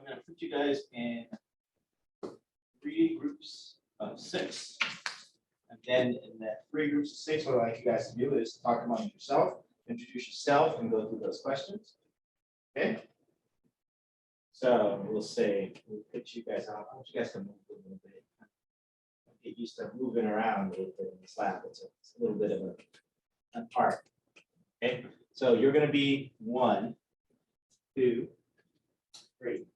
I'm going to put you guys in 3 groups of 6. And then in that 3 groups of 6, what I'd like you guys to do is talk among yourself, introduce yourself, and go through those questions. Okay? So we'll say, we'll put you guys out. I want you guys to move a little bit. Get used to moving around a little bit in this lab. It's a little bit of an art. Okay? So you're going to be 1, 2, 3.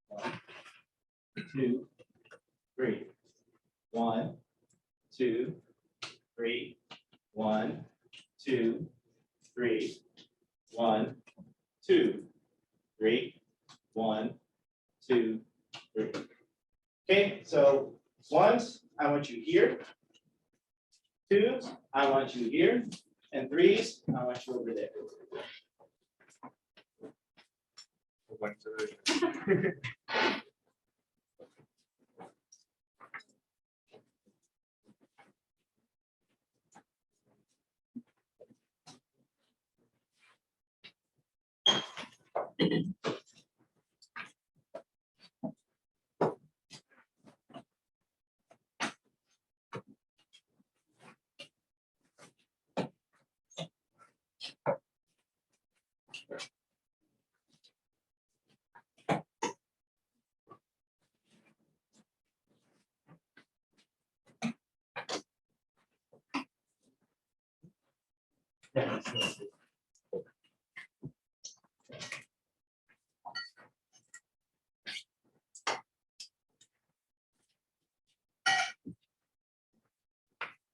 1, 2, 3. 1, 2, 3. 1, 2, 3. 1, 2, 3. 1, 2, 3. Okay, so 1s, I want you here. 2s, I want you here. And 3s, I want you over there.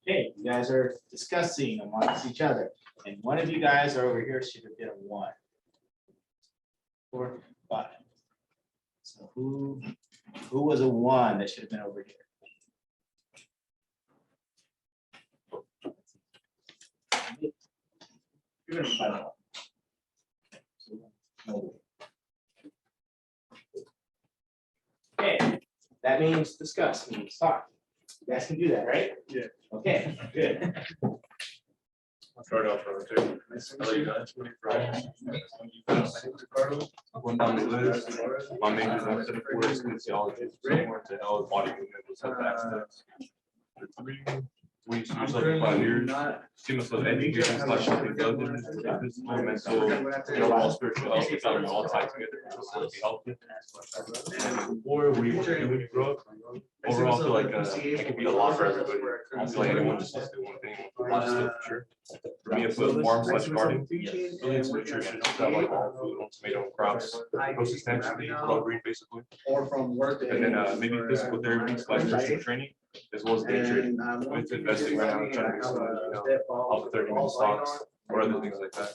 Okay, you guys are discussing amongst each other, and one of you guys are over here should have been a 1, 4, 5. So who was a 1 that should have been over here? You're gonna find out. Okay, that means discuss, means talk. You guys can do that, right? Yeah. Okay, good. I'll start off on two. Hello, you guys. I'm going down the list. My major is active force kinesiology. Similar to how body movement was set back steps. The 3, we use myself for 5 years. See myself education slash intelligence, physical, mental, all spiritual health. It's all tied together. To be healthy. And 4, what do you do when you grow up? Overall, I feel like it could be a lot for everybody. I don't feel like anyone just has to do one thing. Just for sure. For me, I put farm slash garden. Really, it's nutrition. I like all food, all tomato and crops. Most extensively, all green basically. Or from work. And then maybe physical therapy slash personal training, as well as day trading. With investing right now, I'm trying to do some, off the 30-minute stocks or other things like that.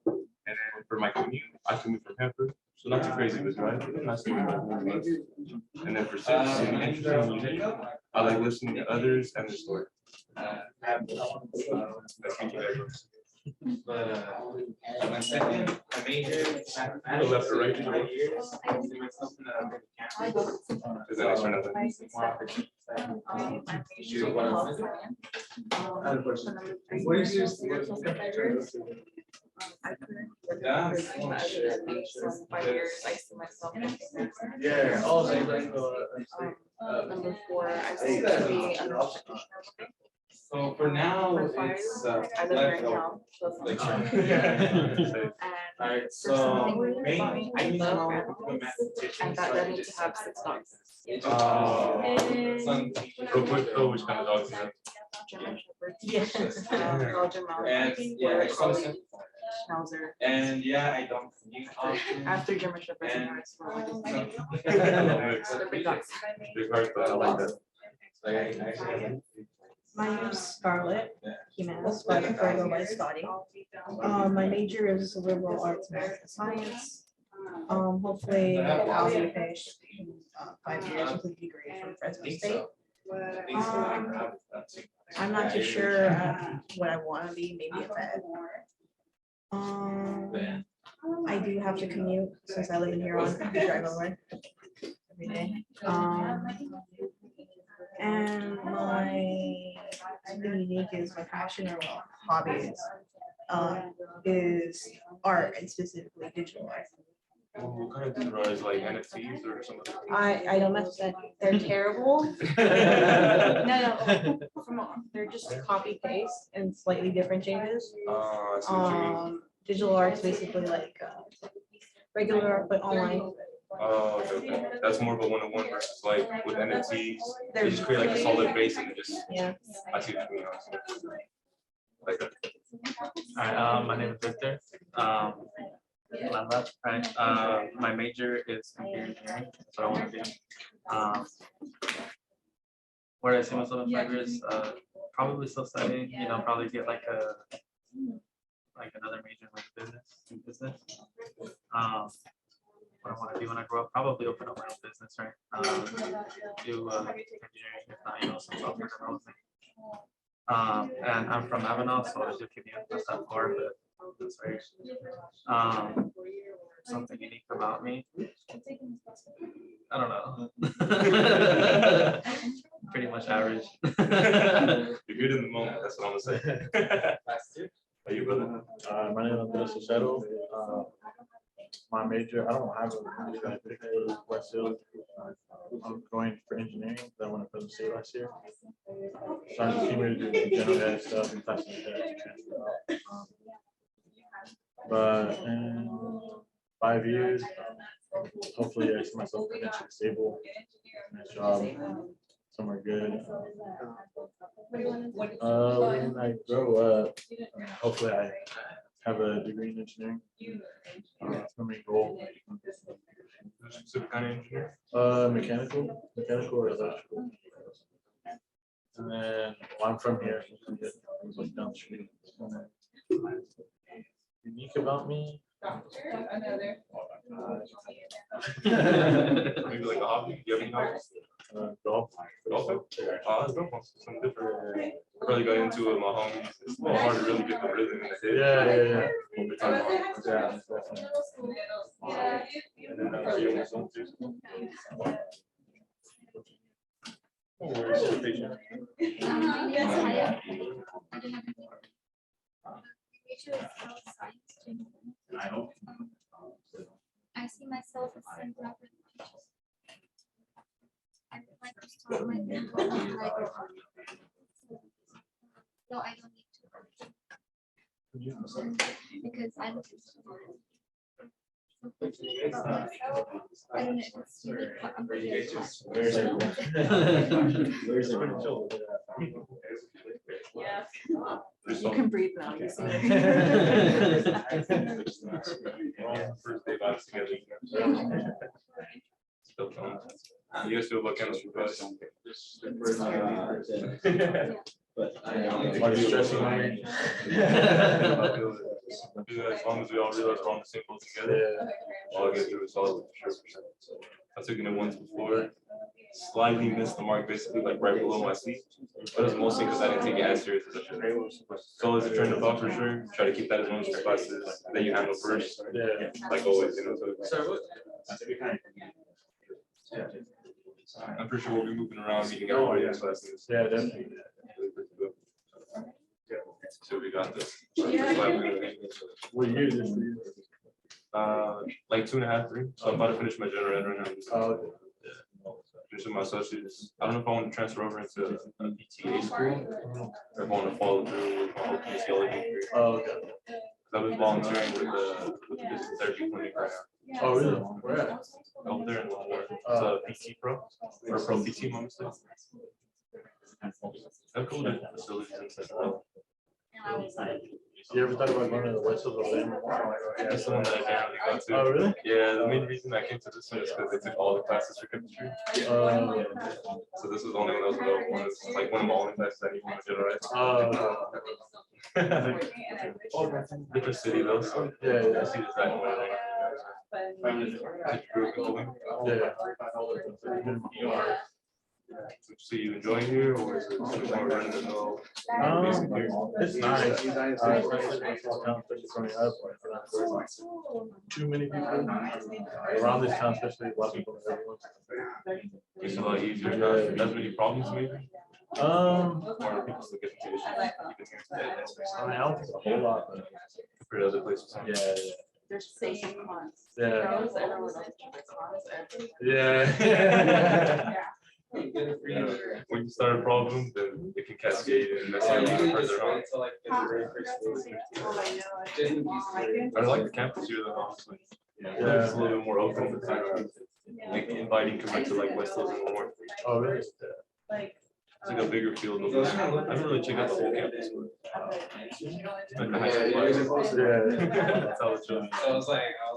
And then for my commute, I commute from Hanford. So not too crazy of a drive, but a nice little drive. And then for 6, interesting and unique, I like listening to others and their story. But my second, my major, Left or right? Is that extra nothing? What is your? Yeah. Oh, Number 4, I see that to be under. So for now, it's I live in Chem, so it's like, alright, so mainly I love math. I got ready to have 6 dogs. Real quick though, which kind of dogs is that? German Shepherds. Yes. Belgian and Malinois. yeah, I saw some- Schnauzer. and yeah, I don't commute often. After German Shepherds and Harris were like Mix. the big dogs. Big heart, but I like that. My name is Scarlett Jimenez, but I prefer to go by Scotty. My major is liberal arts, math, and science. Hopefully I'll be finished in 5 years with a degree from Fresno State. I'm not too sure what I want to be, maybe a vet. I do have to commute since I live in Huron. I drive over every day. And my something unique is my passion or hobby is art, and specifically digital art. What kind of derives like NFTs or some other? I don't mess with that. They're terrible. No, they're just copy paste and slightly different changes. I see what you mean. Digital art's basically like regular art, but online. Oh, okay. That's more of a one-on-one versus like with NFTs. They just create like a solid base and just, Yeah. I see what you mean. Honestly. Like that. Hi, my name is Victor. My left, right, my major is computer engineering. That's what I want to do. Where I see myself in 5 years, probably still studying. You know, probably get like another major like business. What I want to do when I grow up, probably open up my own business, right? Do engineering, if not, you know, some software development. And I'm from Avenal, so I do commute not that far, but that's very something unique about me. I don't know. Pretty much average. You're good in the moment. That's what I'm gonna say. Are you, brother? My name is Andres Shadow. My major, I don't have a major. I picked West Hill. I'm going for engineering. I went to state last year. So I just came here to do general ed stuff and class transfer out. But in 5 years, hopefully I see myself eventually stable, nice job, somewhere good. When I grow up, hopefully I have a degree in engineering. That's my main goal. Specific kind of engineer? Mechanical or electrical. And then I'm from here. I was like down the street. Unique about me. Maybe like a hobby? Do you have any hobbies? Golf. Golf? That's dope. Something different. I probably got into it with my homies. It's a little hard to really get the rhythm in the head. Yeah. Over time. Yeah, definitely. And then you almost want to. Oh, we're so patient. Yes, I am. I see myself as a rapper. I would like to start my thing when I grow up. So I don't need to because I'm I don't know if it's unique, but I'm You can breathe now. You see. First day vibes together. Still fun. You guys feel about chemistry class? Are you stressing on me? As long as we all realize we're on the same boat together, all I get through is solid for sure. I took it once before, slightly missed the mark, basically like right below my seat. But it was mostly because I didn't take it as serious as I should. So as a train of thought for sure, try to keep that as one of those classes that you handle first. Yeah. Like always, you know. So I'm pretty sure we'll be moving around, meeting everybody in classes. Yeah, definitely. So we got this. What year is this for you? Like 2.5, 3. So I'm about to finish my general ed right now. Oh, okay. Finishing my associates. I don't know if I want to transfer over into a PTA school or if I want to follow through with my whole kinesiology degree. Oh, okay. I've been volunteering with the physical therapy clinic right now. Oh, really? Where at? Over there in Leavenworth. It's a PT pro or pro PT, my mistake. They're cool different facilities inside the world. You ever thought about going to the West Hills of Denver? That's the one that I can't really go to. Oh, really? Yeah, the main reason I came to this one is because they took all the classes for chemistry. So this was the only one that was available. It's like one of my only classes I even want to generalize. Different city though, so Yeah. I see this right away. Yeah. So you enjoy here, or is it more run of the mill? It's nice. Especially in small town, especially growing up, too many people around this town, especially a lot of people. It's a lot easier. Not as many problems, maybe. Or people still get into issues. I mean, I don't think a whole lot, but For other places. yeah. There's pros and cons. Yeah. Pros, everyone knows the cons, and Yeah. When you start a problem, then it can cascade and mess you up further on. I like the campus here though, honestly. Yeah. It's a little bit more open, it's kind of like inviting compared to like West Hills and North. Oh, really? It's like a bigger field. I haven't really checked out the whole campus. Like the high school life. Yeah. That's how it's really. So I was like, oh,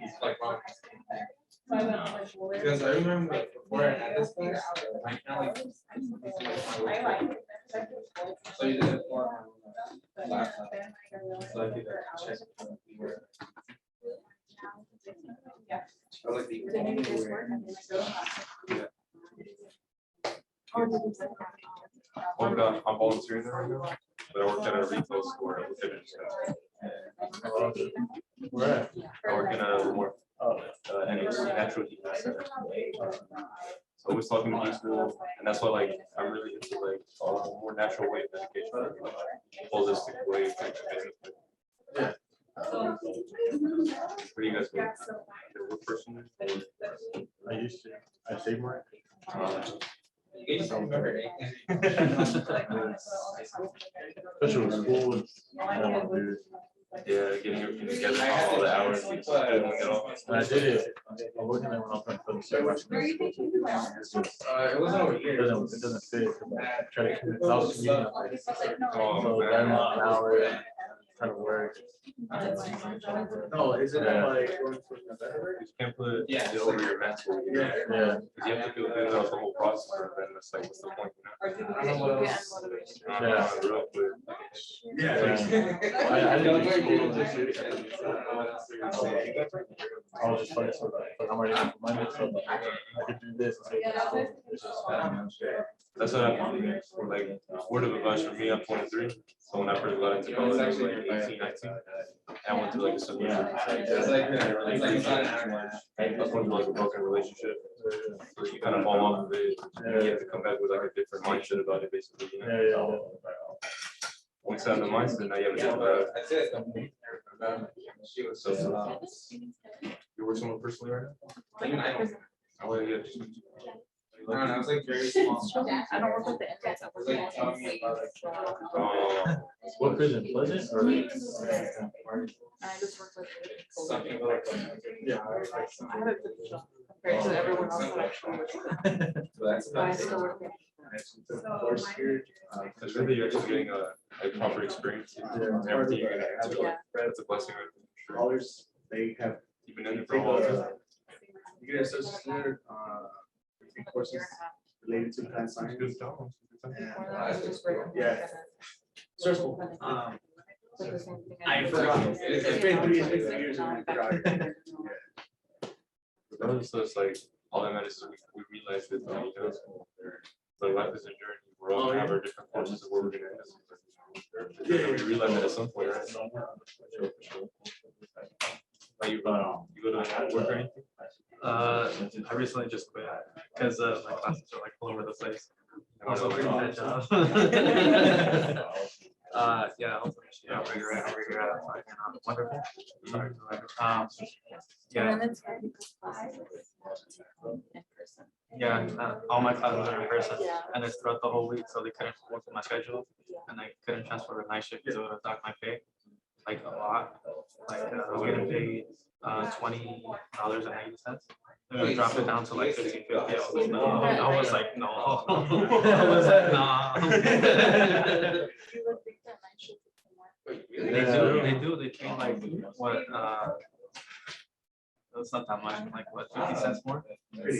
it's like, wow. Because I remember before I had this class, I kind of like. So you did it for laptop. So I did check. I was like I'm volunteering there right now, but I work at a retail store. I look at it. Where at? I work in a more NHC natural heat center. So I was talking to people, and that's why like I'm really into like a more natural way of medication, like holistic way of management. Yeah. What do you guys think? What person? I used to. I saved more. you just don't remember anything. Especially with school. Dude. Yeah, getting everything together, all the hours. And I did it. I'm working there when I was trying to put the service. It wasn't over here. It doesn't fit. I try to commit. I was commuting. Oh, So man. that amount of hours, trying to work. No, isn't it Yeah. like? You can't put it Yeah. over your mental. Yeah. Yeah. You have to feel good about the whole process, and then it's like, what's the point? I don't know what else. Yeah. Real quick. Yeah. I didn't do school this year. I was just like, I'm ready for Monday, so I could do this. That's what I for like word of advice for me. I'm 23, so when I first got into college, I was like 18, 19. And I went through like a similar. It's like it's not an hour. I was going through like a broken relationship. So you kind of fall off of it, and you have to come back with like a different mindset about it, basically. You know? Yeah. Once you have the mindset, now you have a different. That's it. She was so. You work someone personally right now? Even I don't. Oh yeah. I don't know, I was like very small. I don't work with the inmates. I It work was like telling me about it. What prison? Pleasant or? I just work with. Something like. Yeah. I have a good job compared to everyone else that actually works with. So that's But I about it. still work with. Course here. It's really you're just getting a proper experience. And everything you're gonna have to Yeah. that's a blessing. Right there, for sure. Others, they have. You've been in it for a while. Too. You get associated, courses related to plant science. Good job. Yeah. Circle. But the same thing I do. forgot. It's been 3 years and I forgot. Regardless, so it's like all that matters is we realize that you know, so life is a journey. We're all gonna have our different courses of what we're gonna have. Yeah, we realize that at some point, right? Like you go to work or anything? I recently just quit because my classes are like all over the place. Also working that job. Yeah, hopefully, yeah, I'll figure it out. Wonderful. Sorry. Yeah, And it's hard because classes are in person. yeah, all my classes are in person Yeah. and it's throughout the whole week, so they couldn't work with my schedule and I couldn't transfer to night shift because it would have docked my pay like a lot. Like I was getting paid $20.80. They're gonna drop it down to like $15.50. I was like, no. I was like, nah. You would think that night shift would be more. They do, they pay like, what, it's not that much, like what, 50 cents more?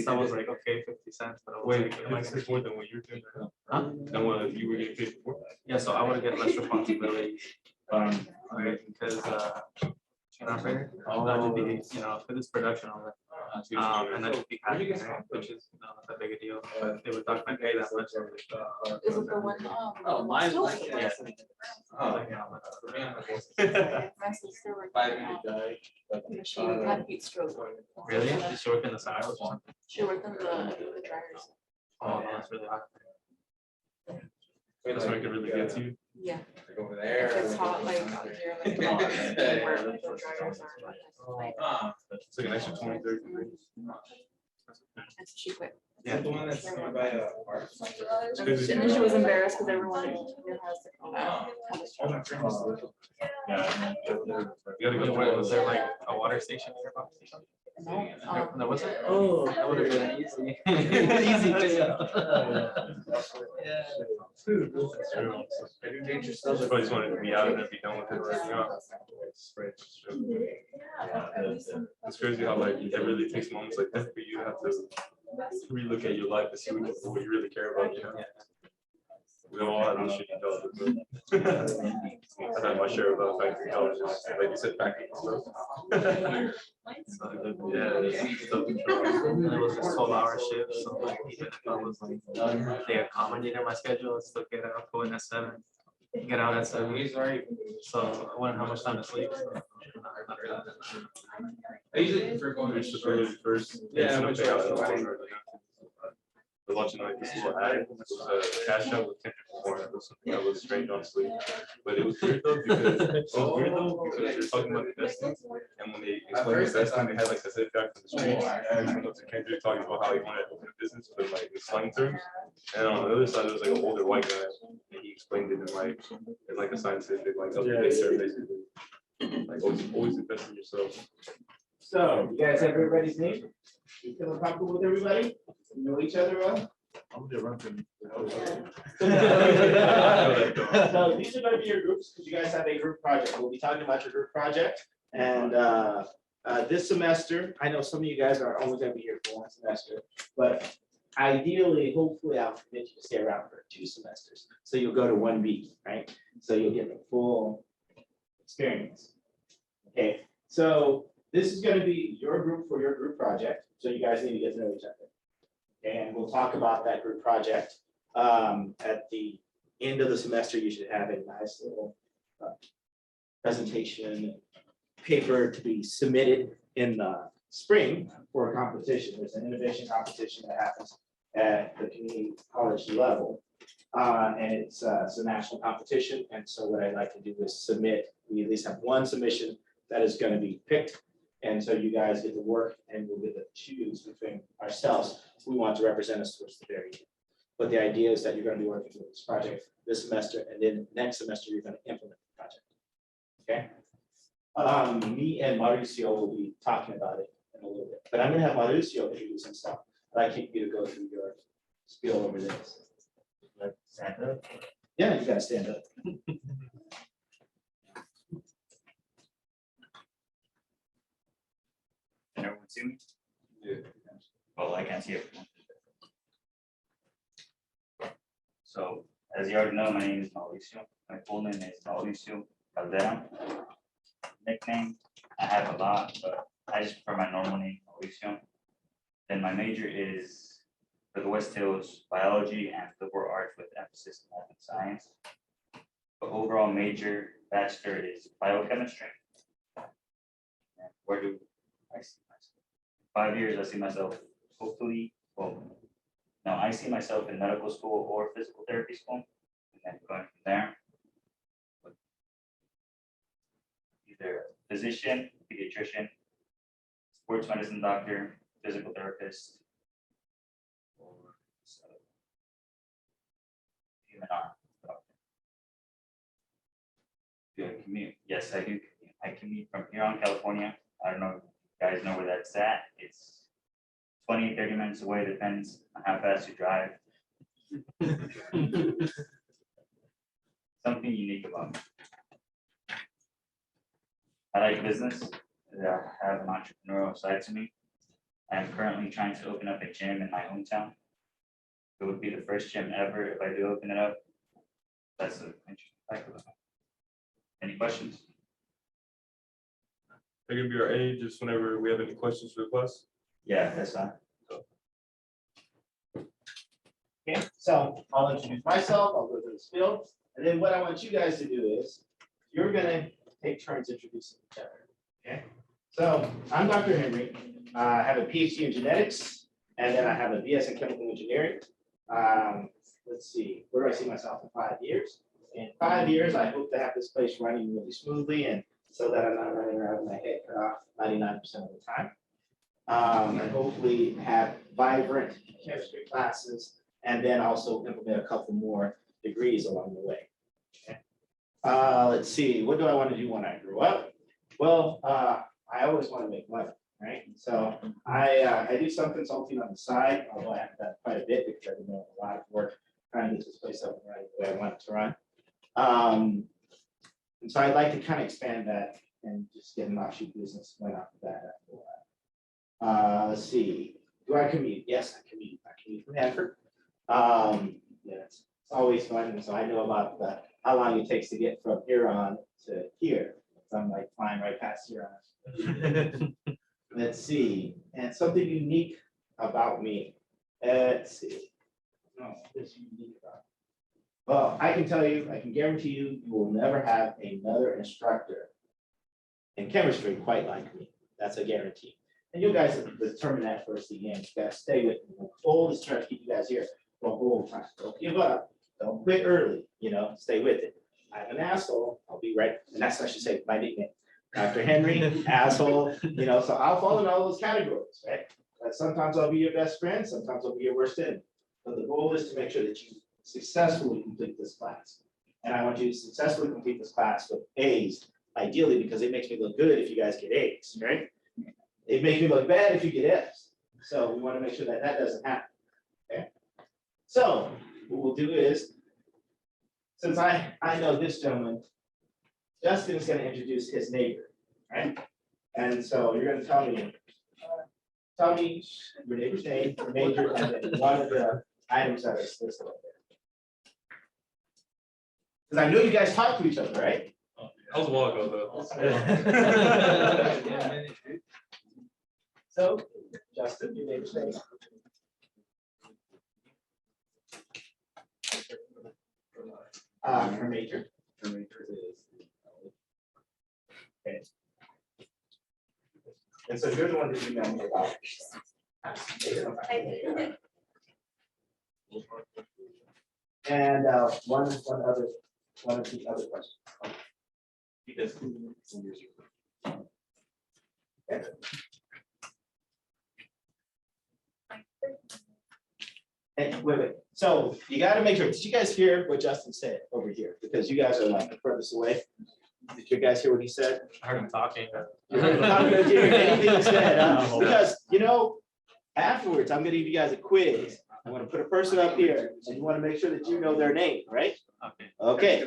So I was like, okay, 50 cents, but I was Wait, like, like it's more than what you're doing right now. huh? Than what you were getting paid for? Yeah, so I would get less responsibility, right, because, operator, that would be, you know, for this production on it. And that would be happy, which is not that big a deal, but they would dock my pay that much. Is it the one? Oh, mine's like. Yeah. Oh, My sister worked. 5 minute Guy. She had heat stroke. Really? You used to work in the side or something? She worked in the dryers. Oh, no, that's really hot. That's where I could really get to you. Yeah, Like over there. if it's hot, like out here, like Yeah. where the dryers are, like, It's like an extra 20, 30 degrees. and so she quit. Is that the one that's by park? And then she was embarrassed because everyone in here has their own. Yeah. You gotta go Wait, to was there like a water station nearby? No, There wasn't? Oh. That would have been easy. Easy Everybody's wanted to be out and be done with it right now. It's crazy how like it really takes moments like this for you to have to relook at your life and see what you really care about, you know? We all have those shitty jobs. I've had my share of factory jobs, just like you said, factory stuff. Yeah, it was just 12-hour shift, so like even if I was like, they accommodated my schedule, it's still get out, go in at 7, get out at 7. So I wouldn't have much time to sleep. I usually prefer going to It's just really first. Yeah, it's which okay, I was was the wondering, the lunch night, this is what I had, this was a cash out with Kendrick Lamar, it was something that was strange on sleep. But it was weird though, because you're talking about investing, and when they explained investing, they had like the sit back from the street. And I went to Kendrick talking about how he wanted to open a business, but like in slang terms. And on the other side, there was like an older white guy, and he explained it in like a scientific, like up to date term, basically. Like always invest in yourself. So, you guys have everybody's name? You feeling comfortable with everybody? You know each other well? I'm gonna run through. So these are gonna be your groups, because you guys have a group project. We'll be talking about your group project. And this semester, I know some of you guys are only gonna be here for 1 semester, but ideally, hopefully I'll commit you to stay around for 2 semesters. So you'll go to 1B, right? So you'll get the full experience. Okay, so this is gonna be your group for your group project, so you guys need to get to know each other. And we'll talk about that group project. At the end of the semester, you should have a nice little presentation paper to be submitted in the spring for a competition. There's an innovation competition that happens at the community college level. And it's a national competition. And so what I'd like to do is submit, we at least have 1 submission that is going to be picked. And so you guys get to work and we'll get to choose between ourselves who we want to represent us towards the very end. But the idea is that you're going to be working with this project this semester, and then next semester you're going to implement the project. Okay. Me and Mauricio will be talking about it in a little bit, but I'm going to have Mauricio introduce himself. I'd like you to go through your spiel over this. Like stand up. Yeah, you got to stand up. Can everyone see me? Yeah. Well, I can't see it. So, as you already know, my name is Mauricio. My full name is Mauricio Caldera. Nickname, I have a lot, but I just prefer my normal name, Mauricio. Then my major is, for the West Hills, biology and liberal arts with emphasis in math and science. The overall major bachelor is biochemistry. And where do I see myself? 5 years, I see myself hopefully, well, no, I see myself in medical school or physical therapy school, and then going from there. Either physician, pediatrician, sports medicine doctor, physical therapist, or human arm doctor. Do I commute? Yes, I do commute. I commute from here on California. I don't know if you guys know where that's at. It's 20, 30 minutes away, depends on how fast you drive. Something unique about me. I like business. I have an entrepreneurial side to me. I'm currently trying to open up a gym in my hometown. It would be the first gym ever if I do open it up. That's an interesting fact about me. Any questions? They're gonna be our age, just whenever we have any questions for the class. Yeah, that's fine. Okay, so I'll introduce myself, I'll go through the spiel, and then what I want you guys to do is, you're gonna take turns introducing each other, okay? So I'm Dr. Henry, I have a PhD in genetics, and then I have a BS in chemical engineering. Let's see, where do I see myself in 5 years? in 5 years, I hope to have this place running really smoothly and so that I'm not running around with my head cut off 99% of the time. And hopefully have vibrant chemistry classes and then also implement a couple more degrees along the way. Okay. Let's see, what do I want to do when I grow up? Well, I always want to make money, right? So I do some consulting on the side, although I haven't done quite a bit because I've been doing a lot of work trying to get this place up and running the way I want it to run. And so I'd like to kind of expand that and just get an offshoot business going off of that after a while. Let's see, do I commute? Yes, I commute. I commute from Hanford. Yeah, it's always fun, and so I know about how long it takes to get from Huron to here. So I'm like flying right past Huron. Let's see, and something unique about me. Let's see. No, this unique about. Well, I can tell you, I can guarantee you, you will never have another instructor in chemistry quite like me. That's a guarantee. And you guys have determined that first again. You gotta stay with me. The goal is trying to keep you guys here for a whole time. Don't give up. Don't quit early. Stay with it. I'm an asshole. I'll be right. And that's I should say my nickname. Dr. Henry, asshole. So I'll fall in all those categories, right? But sometimes I'll be your best friend. Sometimes I'll be your worst enemy. But the goal is to make sure that you successfully complete this class. And I want you to successfully complete this class with A's, ideally, because it makes me look good if you guys get A's, right? It makes me look bad if you get F's. So we want to make sure that that doesn't happen. Okay. So what we'll do is, since I know this gentleman, Justin's going to introduce his neighbor, right? And so you're going to tell me your neighbor's name, your major, and then one of the items that is listed up there. Because I know you guys talk to each other, right? That was a while ago, though. So, Justin, your neighbor's name. Her major. Her major is. Okay. And so you're the one that emailed me about. And one of the other questions. Okay. And wait. So you got to make sure. Did you guys hear what Justin said over here? Because you guys are like the furthest away. Did you guys hear what he said? I heard him talking. You heard him talking. Did you hear anything he said? Because afterwards I'm going to give you guys a quiz. I'm going to put a person up here, and you want to make sure that you know their name, right? Okay. Okay.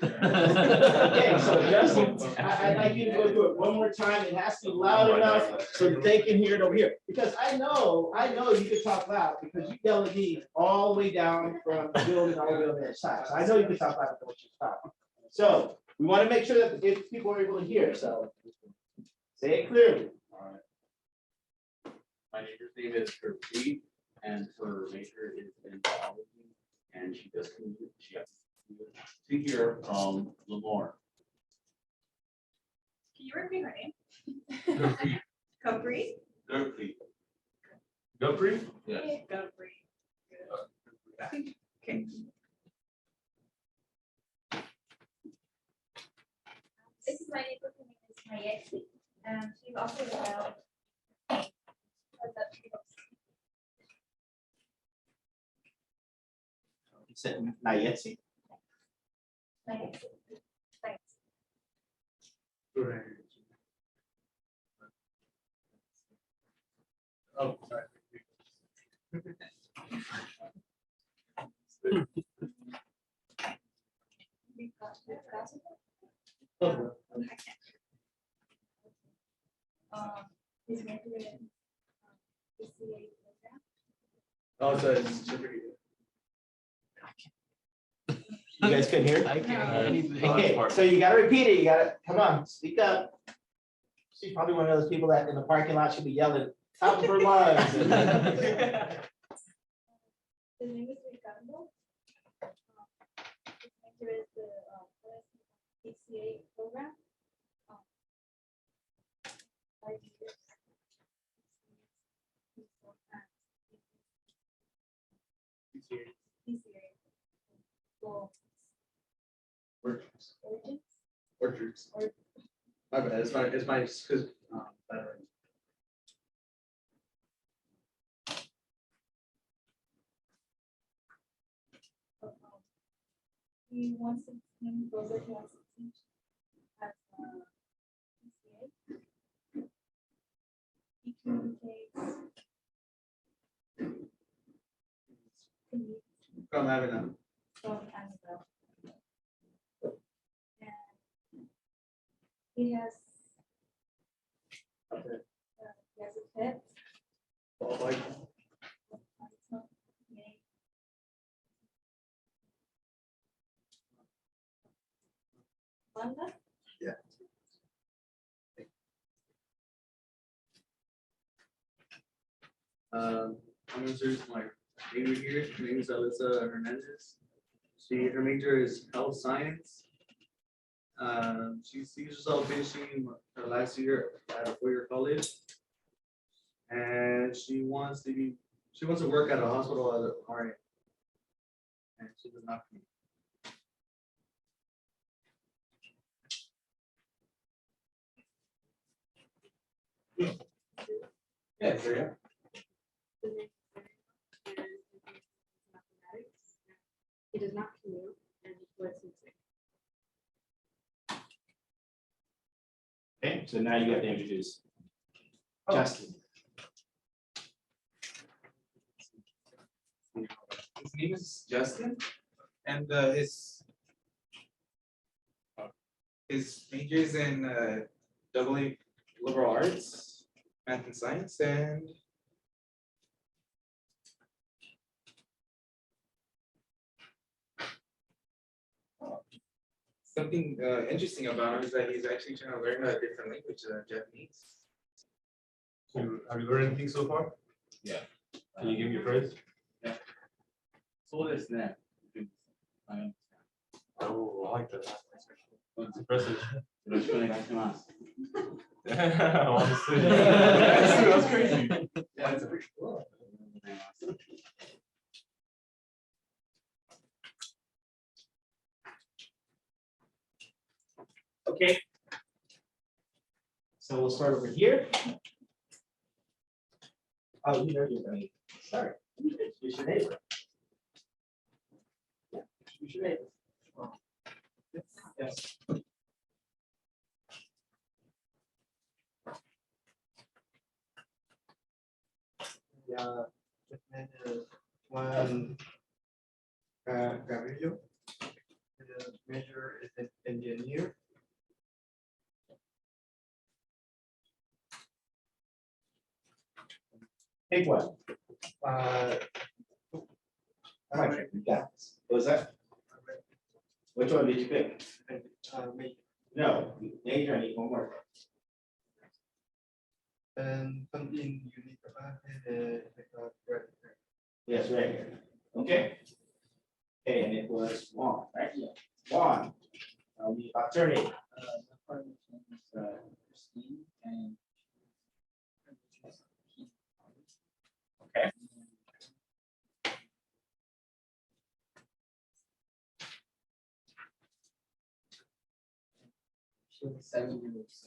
Okay, so Justin, I'd like you to go through it one more time. It has to be loud enough so that they can hear it over here. Because I know you can talk loud because you yell at me all the way down from the building all the way on the other side. So I know you can talk loud and what you're talking. So we want to make sure that if people are able to hear, so say it clearly. All right. My neighbor's name is Kirby, and her major is in biology, and she does commute. She has to here from Lemoore. Can you repeat her name? Capri? Kirby. Gopri? Yes. Capri. Okay. This is my neighbor, her name is Mayetsi. She's also a child. You said Nayetsi? Mayetsi. Thanks. Oh, sorry. His major is PCA program. Oh, so it's certificate. You guys couldn't hear? I can't hear anything. Okay, so you gotta repeat it. You gotta, come on, speak up. She's probably one of those people that in the parking lot should be yelling top of her lungs. His name is Ricardo. His major is the PCA program. 5 years. PCA Botanical Orchards. origins. Orchards. Or- My bad, it's my, because, better. He wants to go there, he wants to teach at PCA. He communicates. From Avenel. From Annabelle. And he has. He has a pet. Wanda? Yeah. I'm gonna introduce my neighbor here. Her name is Alyssa Hernandez. Her major is health science. She sees herself finishing her last year at a four-year college. And she wants to work at a hospital as a RN. And she does not commute. Yeah, so yeah. He does not commute and he works in sick. Okay, so now you have to introduce Justin. His name is Justin, and his major is in AA liberal arts, math and science, and something interesting about him is that he's actually trying to learn a different language, Japanese. So, have you learned anything so far? Yeah. Can you give me a phrase? So this net. Oh, I like that. It's impressive. Honestly. That's crazy. Yeah, it's pretty cool. Okay. So we'll start over here. Oh, you know you're going to start. Introduce your neighbor. Yeah, introduce your neighbor. Yes. Yeah, Juan Gabriel. The major is an engineer. Pick one. Yeah. What was that? Which one did you pick? Major. No, major, I need one more. And something unique about it is red. Yes, right here. Okay. Okay, and it was Juan, right? Yeah. Juan. The attorney. Christine and. Okay. She was 7 years.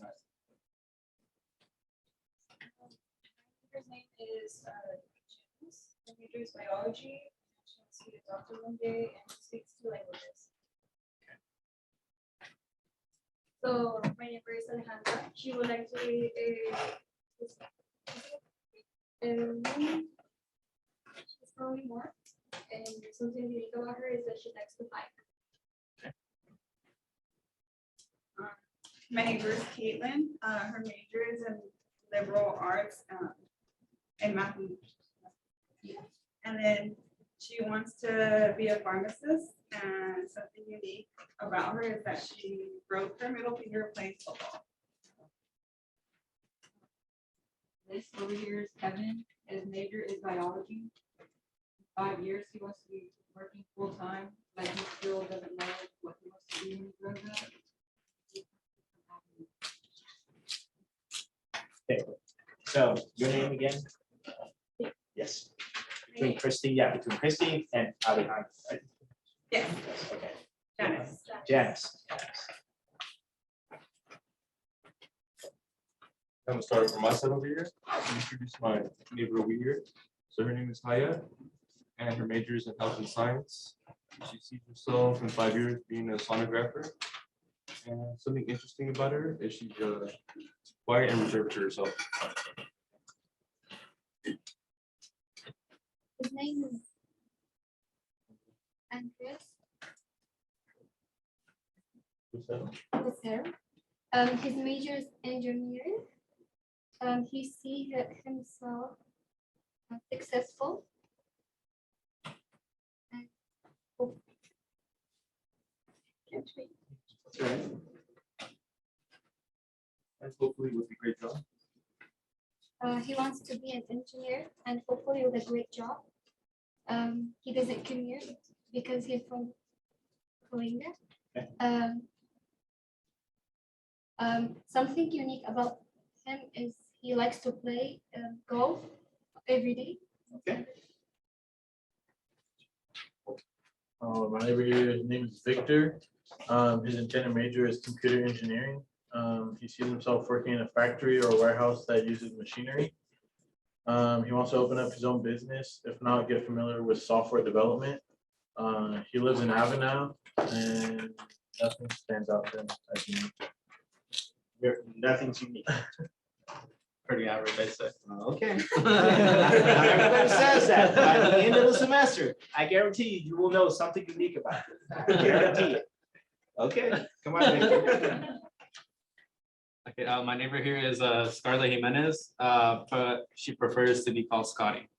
Her name is James. Her major is biology. She wants to be a doctor one day and speaks 2 languages. So my neighbor is Alejandra. She would like to be she's probably more. And something unique about her is that she likes to fight. My neighbor is Caitlin. Her major is in liberal arts and mathematics. And then she wants to be a pharmacist. And something unique about her is that she broke her middle finger playing football. This over here is Kevin. His major is biology. 5 years he wants to be working full time, but he still doesn't know what he wants to do when he grows up. Okay. So your name again? Yes. Between Christy and Alejandra, right? Yes. Okay. Janice. I'm gonna start from my side over here. Introduce my neighbor over here. So her name is Haya, and her major is in health and science. She sees herself in 5 years being a sonographer. And something interesting about her is she's quiet and reserved to herself. His name is Andres. With him. His major is engineering. He sees himself successful. And can't wait. And hopefully with a great job. He wants to be an engineer and hopefully with a great job. He doesn't commute because he's from Coalinga. Something unique about him is he likes to play golf every day. Okay. My neighbor here, his name is Victor. His intended major is computer engineering. He sees himself working in a factory or warehouse that uses machinery. He wants to open up his own business, if not, get familiar with software development. He lives in Avenel, and nothing stands out to him as unique. Nothing's unique. Pretty average, I'd say. Okay. Everybody says that, but at the end of the semester, I guarantee you will know something unique about it. I guarantee it. Okay, come on. Victor. Okay, my neighbor here is Scarlett Jimenez, but she prefers to be called Scotty.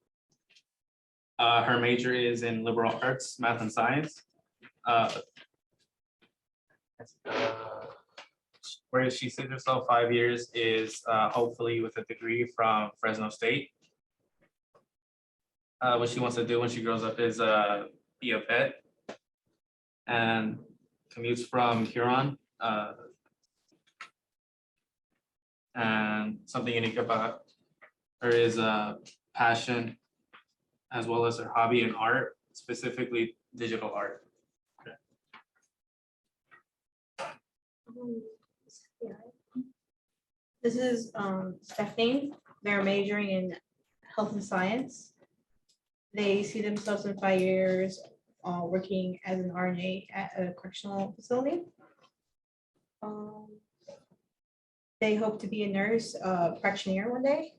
Her major is in liberal arts, math and science. Where she sees herself 5 years is hopefully with a degree from Fresno State. What she wants to do when she grows up is be a vet and commutes from Huron. And something unique about her is passion as well as her hobby in art, specifically digital art. This is Stephanie. They're majoring in health and science. They see themselves in 5 years working as an RNA at a correctional facility. They hope to be a nurse practitioner one day.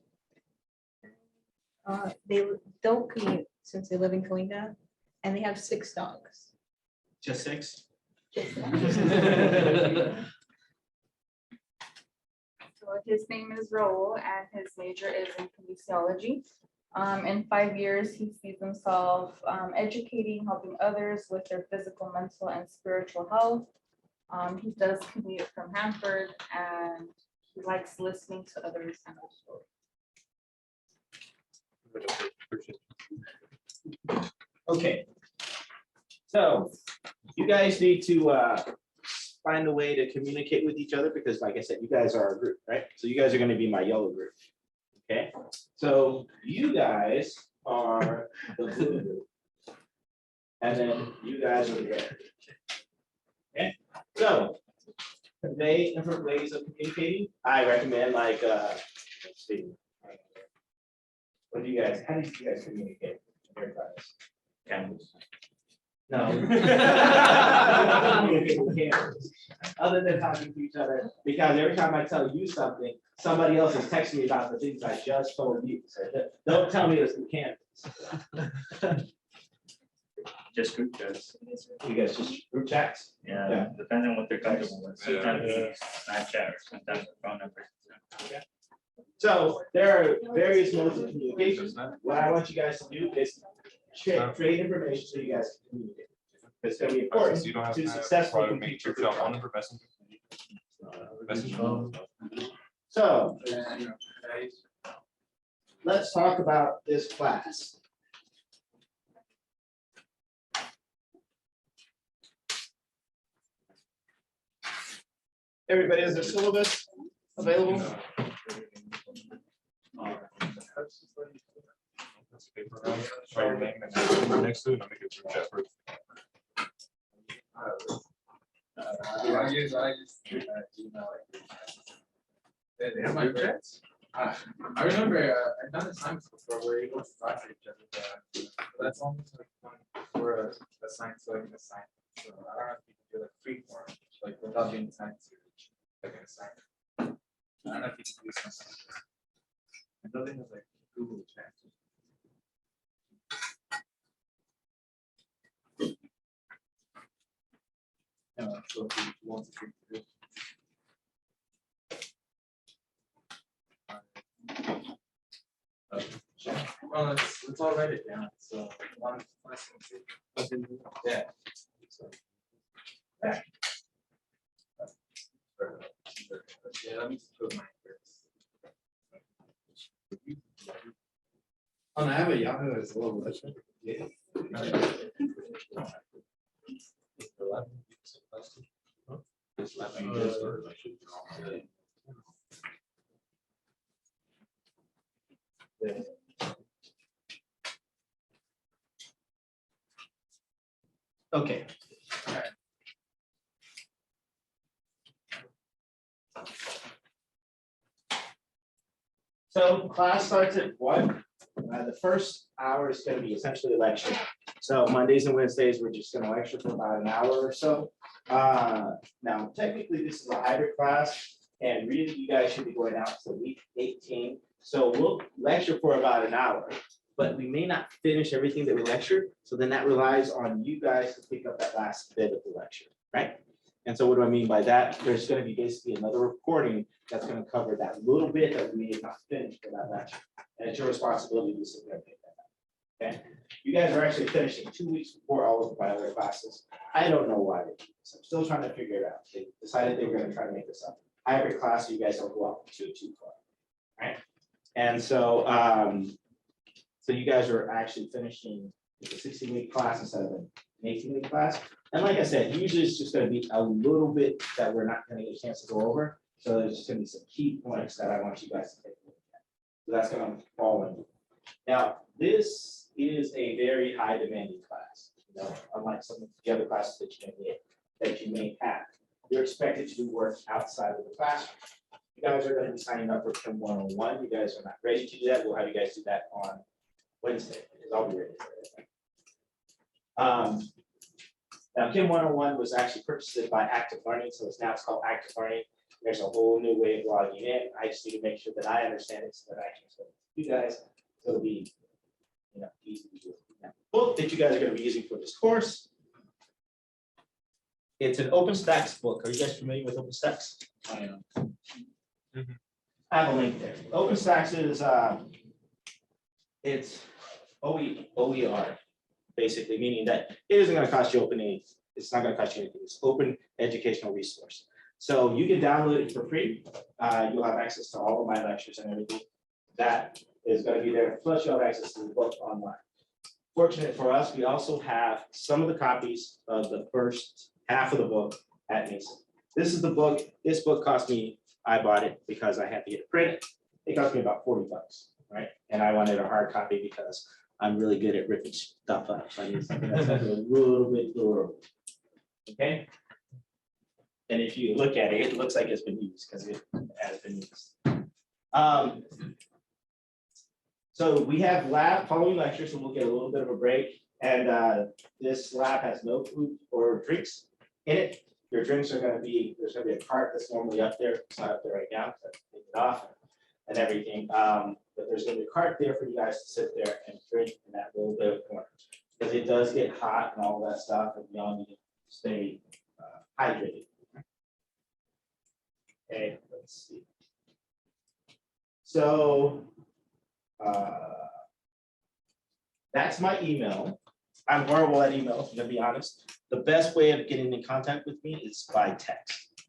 They don't commute since they live in Coalinga, and they have 6 dogs. Just 6? So his name is Raul and his major is in kinesiology. In 5 years, he sees himself educating, helping others with their physical, mental, and spiritual health. He does commute from Hanford and he likes listening to others and their stories. Okay. So you guys need to find a way to communicate with each other because like I said, you guys are a group, right? So you guys are going to be my yellow group. Okay. So you guys are the blue group. And then you guys are the red. Okay. So convey different ways of communicating. I recommend like let's see. What do you guys, how do you guys communicate with your guys? Cameras. No. Other than talking to each other, because every time I tell you something, somebody else is texting me about the things I just told you. So don't tell me it's the cameras. Just group chats. You guys just group chats? Yeah, depending on what they're comfortable with. Sometimes we use Snapchat or sometimes a phone number. Okay. So there are various modes of communication. What I want you guys to do is trade information so you guys can communicate. It's going to be important You don't have to to successfully private compete make for your the job on project. for Messenger. So let's talk about this class. Everybody has their syllabus available? Write your name and next to it, and make it group chat first. They have my grades. I remember I've done assignments before where you go to talk to each other, but that's almost like one for a science, like a science. So I don't know if you can do like free form, like without doing science, like an assignment. I don't know if you can do something. I know they have like Google Translate. So if you want to do it. Well, let's all write it down. So one lesson. Yeah. So, yeah. Yeah, let me just put mine first. Oh, I have a Yahoo as well. Yeah. Okay. So class starts at 1. The first hour is going to be essentially a lecture. So Mondays and Wednesdays, we're just going to lecture for about an hour or so. Now, technically, this is a hybrid class, and really, you guys should be going out to week 18. So we'll lecture for about an hour, but we may not finish everything that we lectured. So then that relies on you guys to pick up that last bit of the lecture, right? And so what do I mean by that? There's going to be basically another recording that's going to cover that little bit that we may have not finished for that lecture. And it's your responsibility to sit there and pick that up. Okay? You guys are actually finishing 2 weeks before all of my other classes. I don't know why they did this. I'm still trying to figure it out. They decided they were going to try to make this up. Hybrid class, so you guys don't go out too far. Right? And so so you guys are actually finishing a 16-week class instead of an 18-week class. And like I said, usually it's just going to be a little bit that we're not going to get a chance to go over. So there's just going to be some key points that I want you guys to take a look at. So that's going to fall in. Now, this is a very high demanding class. You know, unlike some of the other classes that you may have. You're expected to do work outside of the classroom. You guys are going to be signing up for Chem 101. You guys are not ready to do that. We'll have you guys do that on Wednesday, because I'll be ready for it. Now, Chem 101 was actually purchased by Active Learning, so it's called Active Learning. There's a whole new way of logging in. I just need to make sure that I understand it so that I can explain it to you guys. So it'll be, easy to do. Now, the book that you guys are going to be using for this course, it's an OpenStax book. Are you guys familiar with OpenStax? I am. I have a link there. OpenStax is it's OER, basically, meaning that it isn't going to cost you it's not going to cost you anything. It's open educational resource. So you can download it for free. You'll have access to all of my lectures and everything. That is going to be there. Plus, you'll have access to the book online. Fortunate for us, we also have some of the copies of the first half of the book at Mason. This is the book. This book cost me, I bought it because I had to get it printed. It cost me about $40, right? And I wanted a hard copy because I'm really good at ripping stuff up. So I need something that's a little bit durable. Okay. And if you look at it, it looks like it's been used because it has been used. So we have lab following lecture, so we'll get a little bit of a break. And this lab has no food or drinks in it. Your drinks are going to be, there's going to be a cart that's normally up there. It's not up there right now, so take it off and everything. But there's going to be a cart there for you guys to sit there and drink in that little bit of corner. Because it does get hot and all that stuff, and y'all need to stay hydrated. Okay, let's see. So that's my email. I'm horrible at emails, to be honest. The best way of getting in contact with me is by text.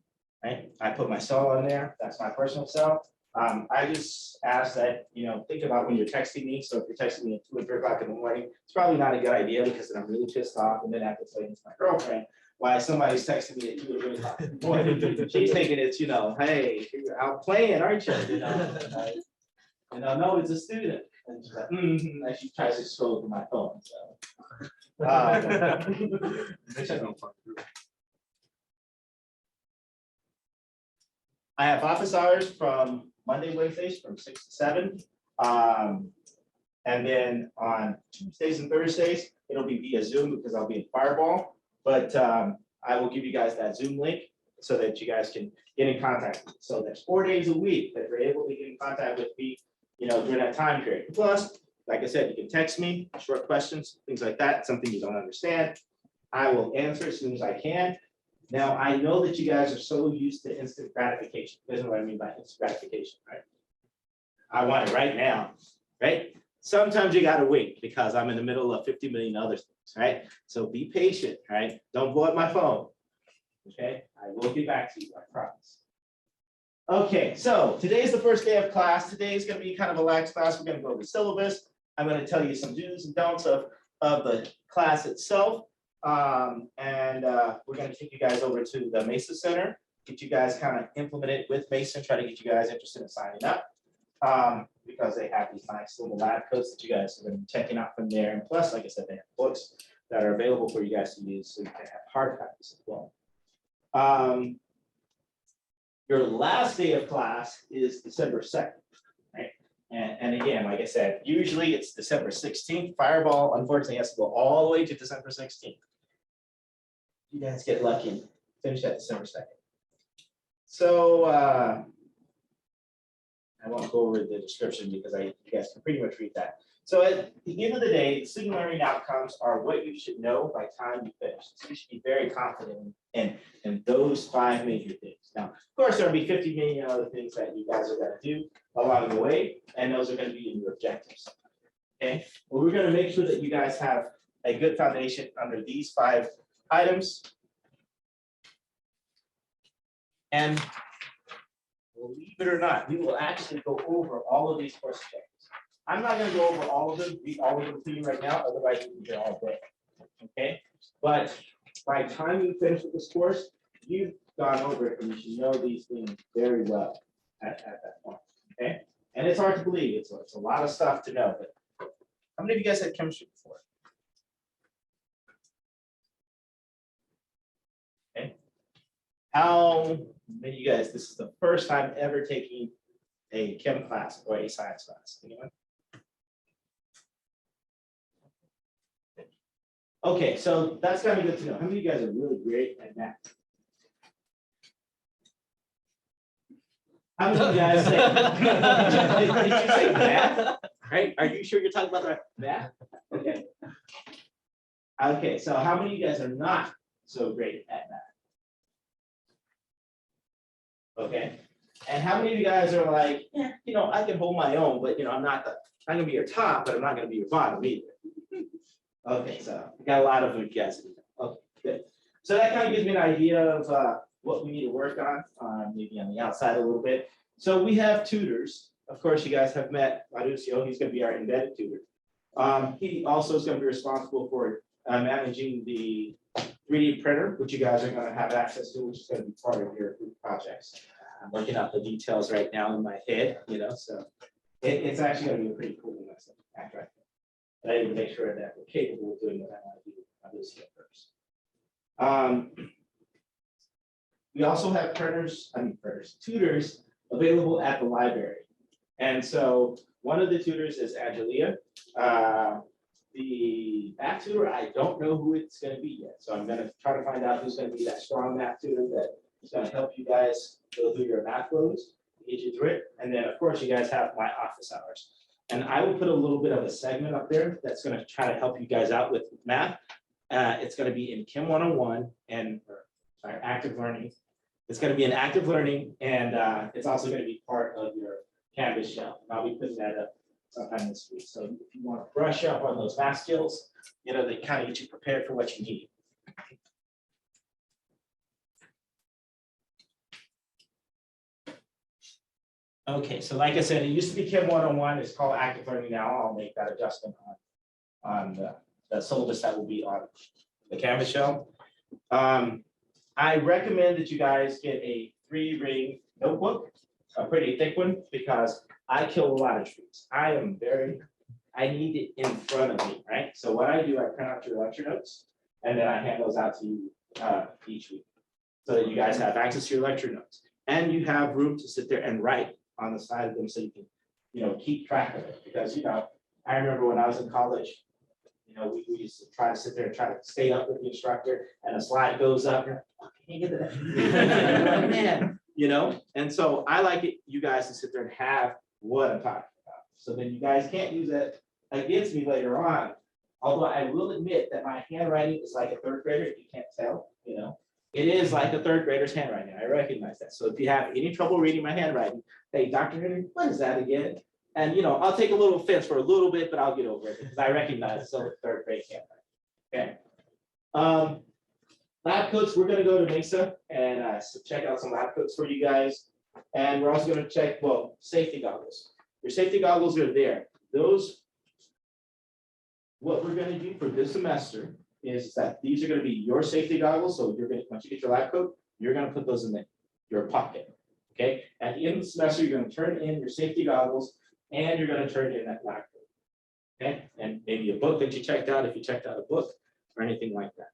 Right? I put my cell on there. That's my personal cell. I just ask that, think about when you're texting me. So if you're texting me at 2 or 3 o'clock in the morning, it's probably not a good idea because then I'm really pissed off and then I have to explain to my girlfriend why somebody's texting me at 2 or 3 o'clock in the morning. She's thinking it's, hey, you're out playing, aren't you? No, it's a student. And she's like, and she tries to scroll through my phone. So. I have office hours from Monday, Wednesdays from 6 to 7. And then on Tuesdays and Thursdays, it'll be via Zoom because I'll be in Fireball. But I will give you guys that Zoom link so that you guys can get in contact. So there's 4 days a week that you're able to get in contact with me, during that time period. Plus, like I said, you can text me, short questions, things like that, something you don't understand. I will answer as soon as I can. Now, I know that you guys are so used to instant gratification. You guys know what I mean by instant gratification, right? I want it right now, right? Sometimes you gotta wait because I'm in the middle of 50 million other things, right? So be patient, right? Don't blow up my phone, okay? I will get back to you, I promise. Okay, so today's the first day of class. Today is gonna be kind of a lax class. We're gonna go over the syllabus. I'm gonna tell you some do's and don'ts of the class itself. We're gonna take you guys over to the Mesa Center, get you guys kind of implemented with Mason, try to get you guys interested in signing up. Because they have these nice little lab coats that you guys are going to be checking out from there. And plus, like I said, they have books that are available for you guys to use, so you can have hard copies as well. Your last day of class is December 2nd, right? And again, like I said, usually it's December 16th. Fireball, unfortunately, has to go all the way to December 16th. You guys get lucky and finish that December 2nd. So, I won't go over the description because you guys can pretty much read that. So at the end of the day, the student learning outcomes are what you should know by time you finish. So you should be very confident in those 5 major things. Now, of course, there'll be 50 million other things that you guys are going to do along the way, and those are going to be in your objectives. Okay, well, we're going to make sure that you guys have a good foundation under these 5 items. And believe it or not, we will actually go over all of these course objectives. I'm not going to go over all of them, read all of them to you right now, otherwise we'll be here all day. Okay, but by the time you finish with this course, you've gone over it and you should know these things very well at that point. Okay, and it's hard to believe, it's a lot of stuff to know. But how many of you guys had chemistry before? Okay, how many of you guys, this is the first time ever taking a chem class or a science class? Anyone? Okay, so that's kind of good to know. How many of you guys are really great at math? How many of you guys say, did you say math? Right? Are you sure you're talking about the math? Okay. Okay, so how many of you guys are not so great at math? Okay, and how many of you guys are like, yeah, I can hold my own, but I'm not gonna be your top, but I'm not gonna be your bottom either. Okay, so we got a lot of you guys. Okay, good. So that kind of gives me an idea of what we need to work on, maybe on the outside a little bit. So we have tutors. Of course, you guys have met Mauricio. He's gonna be our embedded tutor. He also is gonna be responsible for managing the 3D printer, which you guys are going to have access to, which is going to be part of your group projects. I'm working out the details right now in my head, so it's actually going to be a pretty cool lesson after I finish. But I need to make sure that we're capable of doing what I want to do on this first. We also have tutors available at the library. And so one of the tutors is Angelia. The math tutor, I don't know who it's going to be yet. So I'm going to try to find out who's going to be that strong math tutor that is going to help you guys go through your math loads, get you through it. And then, of course, you guys have my office hours. And I will put a little bit of a segment up there that's going to try to help you guys out with math. It's going to be in Chem 101 and active learning. It's going to be in active learning, and it's also going to be part of your Canvas shell. And I'll be putting that up sometime this week. So if you want to brush up on those math skills, they kind of get you prepared for what you need. Okay, so like I said, it used to be Chem 101. It's called active learning now. I'll make that adjustment on the syllabus that will be on the Canvas shell. I recommend that you guys get a 3-ring notebook, a pretty thick one, because I kill a lot of trees. I need it in front of me, right? So what I do, I print out your lecture notes, and then I hand those out to you each week, so that you guys have access to your lecture notes. And you have room to sit there and write on the side of them so you can, keep track of it. Because, I remember when I was in college, we used to try to sit there and try to stay up with the instructor, and a slide goes up, and I can't get to that. Man, and so I like it, you guys to sit there and have what I'm talking about. So then you guys can't use that against me later on. Although I will admit that my handwriting is like a third grader, if you can't tell, it is like a third grader's handwriting. I recognize that. So if you have any trouble reading my handwriting, hey, Dr. Henry, what is that again? And I'll take a little offense for a little bit, but I'll get over it because I recognize it's a third grade handwriting. Okay. Lab coats, we're gonna go to Mesa and check out some lab coats for you guys. And we're also gonna check, safety goggles. Your safety goggles are there. What we're gonna do for this semester is that these are gonna be your safety goggles. So once you get your lab coat, you're gonna put those in your pocket. Okay. At the end of the semester, you're gonna turn in your safety goggles and you're gonna turn in that lab coat. Okay. And maybe a book that you checked out if you checked out a book or anything like that.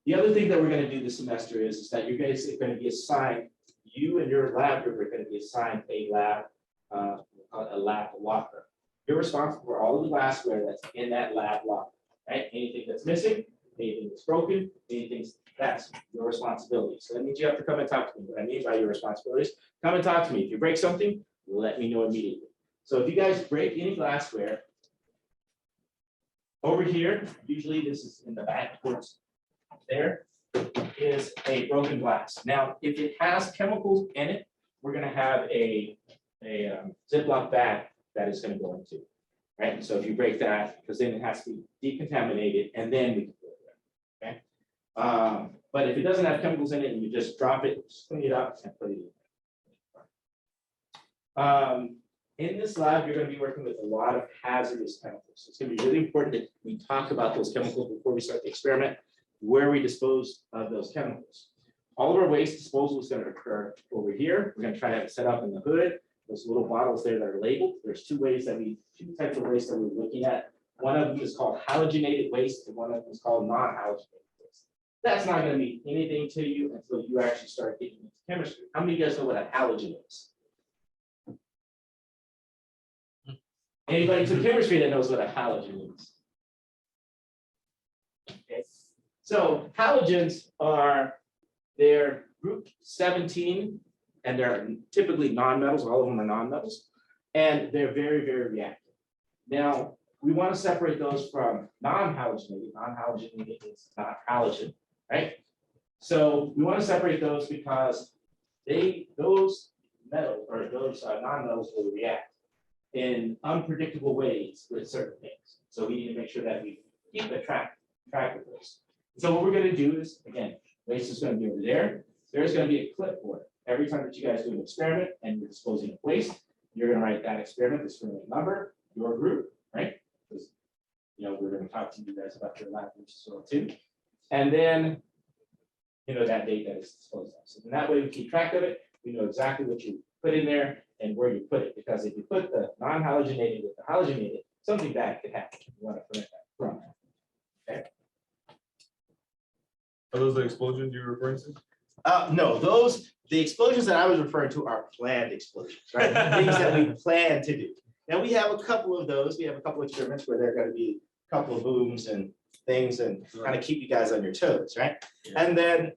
The other thing that we're gonna do this semester is that you're guys are gonna be assigned, you and your lab group are gonna be assigned a lab locker. You're responsible for all of the glassware that's in that lab locker, right? Anything that's missing, anything that's broken, that's your responsibility. So that means you have to come and talk to me. What I mean by your responsibilities, come and talk to me. If you break something, let me know immediately. So if you guys break any glassware, over here, usually this is in the back towards there, is a broken glass. Now, if it has chemicals in it, we're gonna have a Ziploc bag that is going to go into, right? And so if you break that, because then it has to be decontaminated, and then we can put it there, okay? But if it doesn't have chemicals in it and you just drop it, just clean it up and put it in. In this lab, you're going to be working with a lot of hazardous chemicals. It's going to be really important that we talk about those chemicals before we start the experiment, where we dispose of those chemicals. All of our waste disposal is going to occur over here. We're going to try to have it set up in the hood. Those little bottles there that are labeled. There's two types of waste that we're looking at. One of them is called halogenated waste, and one of them is called non-halogenated waste. That's not going to mean anything to you until you actually start getting into chemistry. How many of you guys know what a halogen is? Anybody took chemistry that knows what a halogen is? Okay. So halogens they're group 17. And they're typically nonmetals, all of them are nonmetals, and they're very, very reactive. Now, we want to separate those from non-halogenated. Non-halogenated is not halogen, right? So we want to separate those because those metals or those non-metals will react in unpredictable ways with certain things. So we need to make sure that we keep a track of those. So what we're going to do is, again, waste is going to be over there. There's going to be a clipboard. Every time that you guys do an experiment and you're disposing of waste, you're going to write that experiment, experiment number, your group, right? Because we're going to talk to you guys about your lab groups as well too. And then that date that it's disposed of. So then that way we keep track of it. We know exactly what you put in there and where you put it. Because if you put the non-halogenated with the halogenated, something bad could happen. You want to prevent that from. Okay. Are those the explosions you're referring to? No, the explosions that I was referring to are planned explosions, right? Things that we plan to do. Now we have a couple of those. We have a couple of experiments where there are going to be a couple of booms and things and kind of keep you guys on your toes, right? Yeah. And then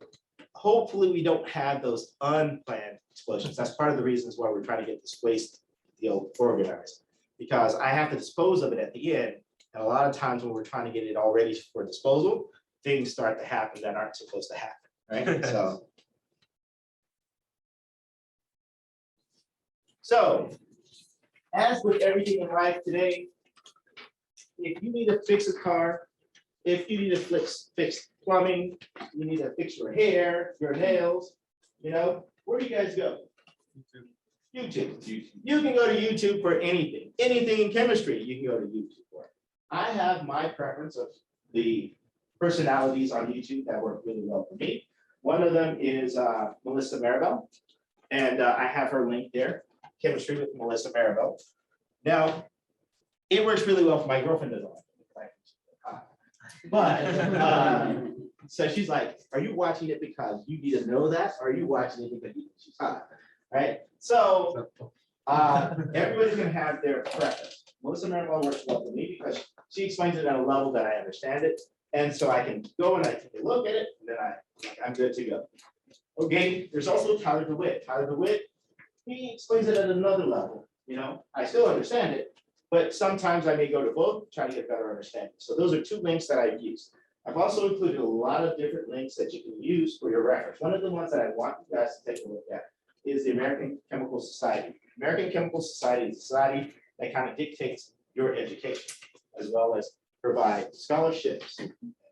hopefully we don't have those unplanned explosions. That's part of the reasons why we're trying to get this waste deal organized, because I have to dispose of it at the end. And a lot of times when we're trying to get it all ready for disposal, things start to happen that aren't supposed to happen, right? So, as with everything in life today, if you need to fix a car, if you need to fix plumbing, you need to fix your hair, your nails, where do you guys go? YouTube. You can go to YouTube for anything in chemistry, you can go to YouTube for. I have my preference of the personalities on YouTube that work really well for me. One of them is Melissa Maribel, and I have her link there. Chemistry with Melissa Maribel. Now, it works really well for my girlfriend doesn't like it. But So she's like, are you watching it because you need to know that? Or are you watching it because she's hot? Right? So everybody's gonna have their preference. Melissa Manuel works well for me because she explains it at a level that I understand it. And so I can go and I take a look at it, and then I'm good to go. Okay, there's also Tyler DeWitt. Tyler DeWitt, he explains it at another level. You know, I still understand it, but sometimes I may go to both, try to get better understanding. So those are 2 links that I've used. I've also included a lot of different links that you can use for your reference. One of the ones that I want you guys to take a look at is the American Chemical Society. American Chemical Society is a society that kind of dictates your education, as well as provide scholarships,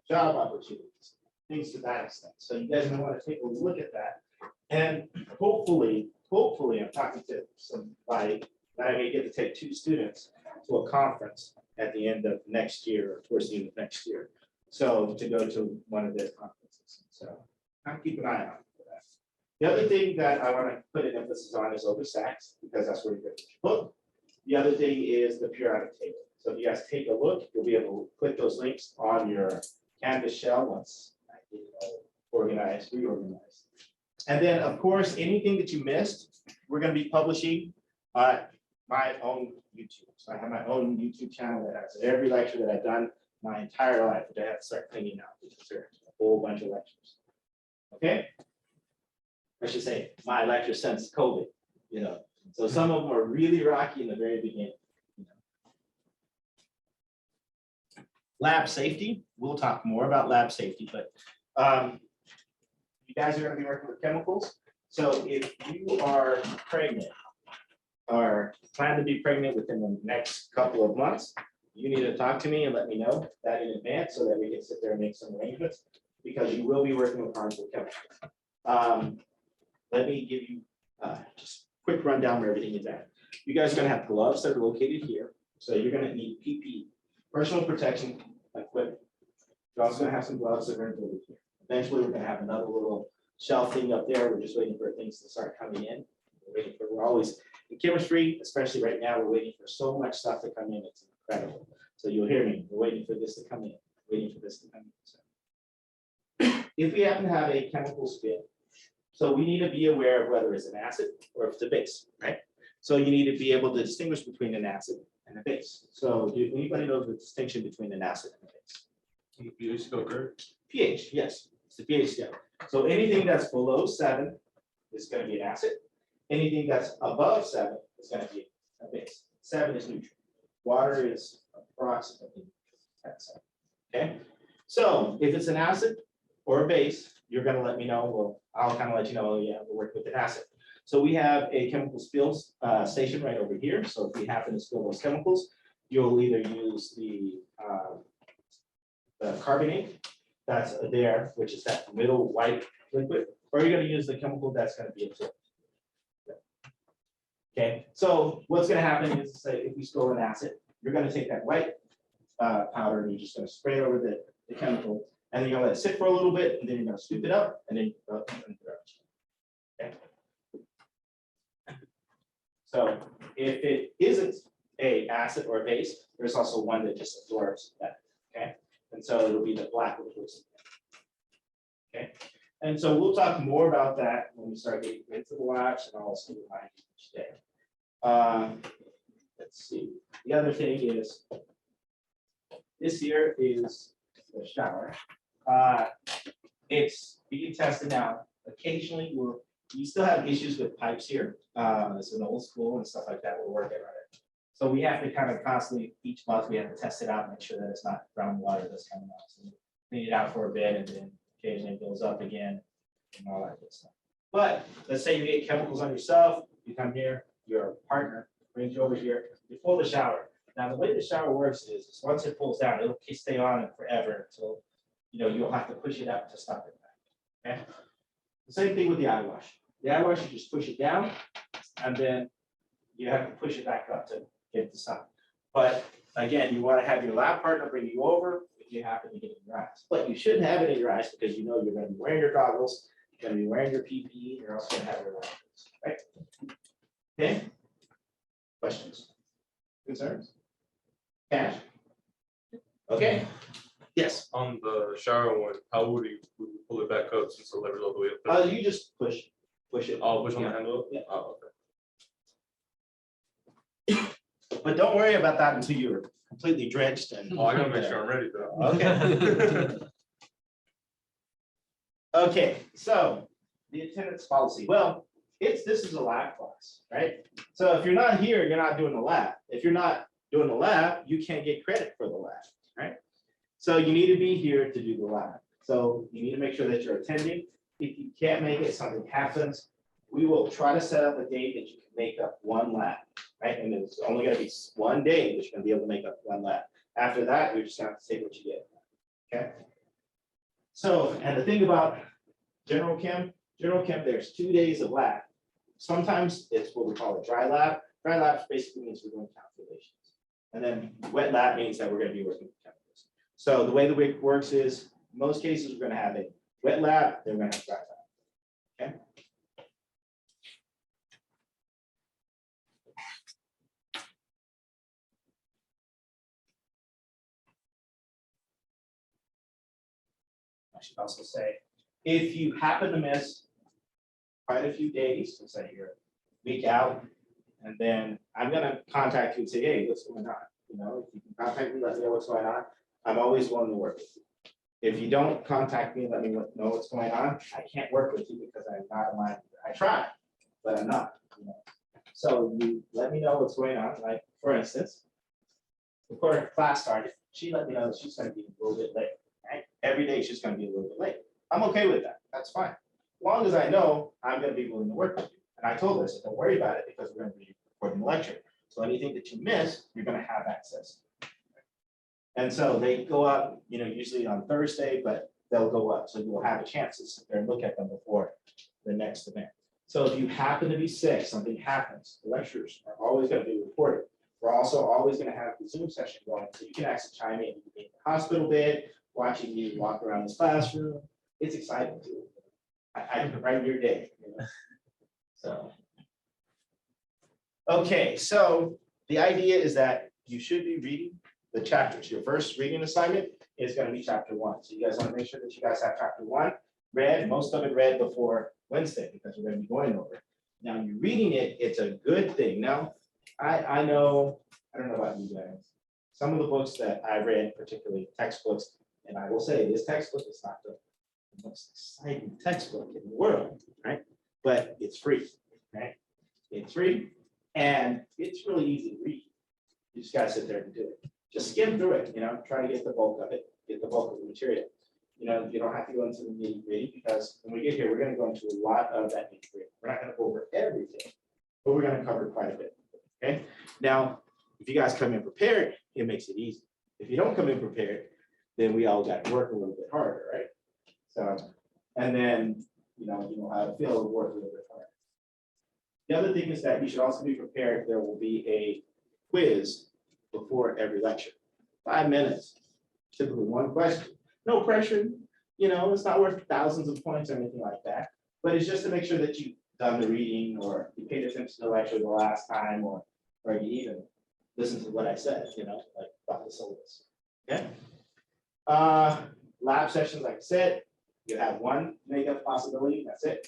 job opportunities, things to that extent. So you guys may want to take a look at that. And hopefully I'm talking to somebody that I may get to take 2 students to a conference at the end of next year or towards the end of next year. So to go to one of their conferences. So kind of keep an eye out for that. The other thing that I want to put an emphasis on is open stacks, because that's where you get your book. The other thing is the periodic table. So if you guys take a look, you'll be able to put those links on your Canvas shell once I get it all organized, reorganized. And then, of course, anything that you missed, we're going to be publishing my own YouTube. So I have my own YouTube channel that has every lecture that I've done my entire life, which I have to start cleaning out because there's a whole bunch of lectures. Okay? I should say my lectures since COVID, you know. So some of them are really rocky in the very beginning. You know. Lab safety, we'll talk more about lab safety, but you guys are going to be working with chemicals. So if you are pregnant or plan to be pregnant within the next couple of months, you need to talk to me and let me know that in advance so that we can sit there and make some arrangements, because you will be working with harmful chemicals. Let me give you just a quick rundown where everything is at. You guys are going to have gloves that are located here. So you're going to need PPE, personal protection equipment. You're also going to have some gloves that are going to go here. Eventually, we're going to have another little shelf thing up there. We're just waiting for things to start coming in. We're always in chemistry, especially right now, we're waiting for so much stuff to come in. It's incredible. So you'll hear me. We're waiting for this to come in. Waiting for this to come in. So if we happen to have a chemical spin, so we need to be aware of whether it's an acid or if it's a base, right? So you need to be able to distinguish between an acid and a base. So do anybody know the distinction between an acid and a base? pH scale curve? pH, yes, it's the pH scale. So anything that's below 7 is going to be an acid. Anything that's above 7 is going to be a base. 7 is neutral. Water is approximately at 7. Okay. So if it's an acid or a base, you're going to let me know. Well, I'll kind of let you know. Oh, yeah, we'll work with an acid. So we have a chemical spills station right over here. So if we happen to spill those chemicals, you'll either use the carbonate that's there, which is that middle white liquid, or you're going to use the chemical that's going to be absorbed. Okay, so what's going to happen is, say, if we spill an acid, you're going to take that white powder and you're just going to spray it over the chemical, and then you're going to let it sit for a little bit, and then you're going to scoop it up, and then okay. So if it isn't a acid or a base, there's also one that just absorbs that. Okay, and so it'll be the black liquid. Okay, and so we'll talk more about that when we start getting into the labs, and I'll also remind you each day. Let's see. The other thing is, this here is the shower. It's being tested now. Occasionally, you still have issues with pipes here. It's an old school and stuff like that. We're working on it. So we have to kind of constantly, each month, we have to test it out and make sure that it's not groundwater that's coming out. So we clean it out for a bit, and then occasionally it goes up again and all that good stuff. But let's say you get chemicals on yourself, you come here, your partner brings you over here, you pull the shower. Now, the way the shower works is once it pulls down, it'll stay on forever until, you'll have to push it up to stop it back. Okay. The same thing with the eye wash. The eye wash, you just push it down, and then you have to push it back up to get it to stop. But again, you want to have your lab partner bring you over if you happen to get it in your eyes. But you shouldn't have it in your eyes because you're going to be wearing your goggles, you're going to be wearing your PPE, you're also going to have your labs, right? Okay. Questions? Concerns? Cash? Okay. Yes, On the shower one, how would we pull it back up since the lever's all the way up there? you just push it. Oh, push on the Yeah. handle? Yeah. Oh, But don't worry about that until you're completely drenched and. okay. Oh, I gotta make sure I'm ready though. Okay. Okay, so the attendance policy, well, this is a lab class, right? So if you're not here, you're not doing the lab. If you're not doing the lab, you can't get credit for the lab, right? So you need to be here to do the lab. So you need to make sure that you're attending. If you can't make it, something happens, we will try to set up a date that you can make up one lab, right? And it's only gonna be one day that you're gonna be able to make up one lab. After that, you're just gonna have to take what you get, okay? So, and the thing about general chem, there's 2 days of lab. Sometimes it's what we call a dry lab. Dry lab basically means we're doing calculations. And then wet lab means that we're gonna be working with chemicals. So the way the week works is, in most cases, we're gonna have a wet lab, then we're gonna have dry lab, okay? I should also say, if you happen to miss quite a few days, let's say you're a week out, and then I'm gonna contact you and say, hey, what's going on? You know, if you can contact me, let me know what's going on. I'm always willing to work with you. If you don't contact me, let me know what's going on. I can't work with you because I'm not a mind reader. I try, but I'm not. You know? So you let me know what's going on. Like for instance, before her class started, she let me know that she's going to be a little bit late. Right? Every day she's going to be a little bit late. I'm okay with that. That's fine. As long as I know I'm going to be willing to work with you. And I told her, so don't worry about it because we're going to be recording the lecture. So anything that you miss, you're going to have access. And so they go up, you know, usually on Thursday, but they'll go up. So you'll have a chance to sit there and look at them before the next event. So if you happen to be sick, something happens, the lectures are always going to be recorded. We're also always going to have the Zoom session going, so you can actually chime in. You can be in the hospital bed, watching you walk around this classroom. It's exciting too. I can brighten your day. You know? So. Okay, so the idea is that you should be reading the chapters. Your first reading assignment is going to be chapter 1. So you guys want to make sure that you guys have chapter 1 read, most of it read before Wednesday, because we're going to be going over it. Now you're reading it, it's a good thing. Now, I know, I don't know about you guys, some of the books that I read, particularly textbooks, and I will say this textbook is not the most exciting textbook in the world, right? But it's free, right? It's free and it's really easy to read. You just gotta sit there and do it. Just skim through it, you know, try to get the bulk of it, get the bulk of the material. You know, you don't have to go into the nitty-gritty because when we get here, we're gonna go into a lot of that nitty-gritty. We're not gonna go over everything, but we're gonna cover quite a bit, okay? Now, if you guys come in prepared, it makes it easy. If you don't come in prepared, then we all got to work a little bit harder, right? So, and then, you know how to feel and work a little bit harder. The other thing is that you should also be prepared. There will be a quiz before every lecture. 5 minutes, typically one question. No pressure, you know, it's not worth thousands of points or anything like that, but it's just to make sure that you've done the reading or you paid attention to the lecture the last time or you even listen to what I said, you know, like about the syllabus, okay? Lab sessions, like I said, you have one makeup possibility, that's it.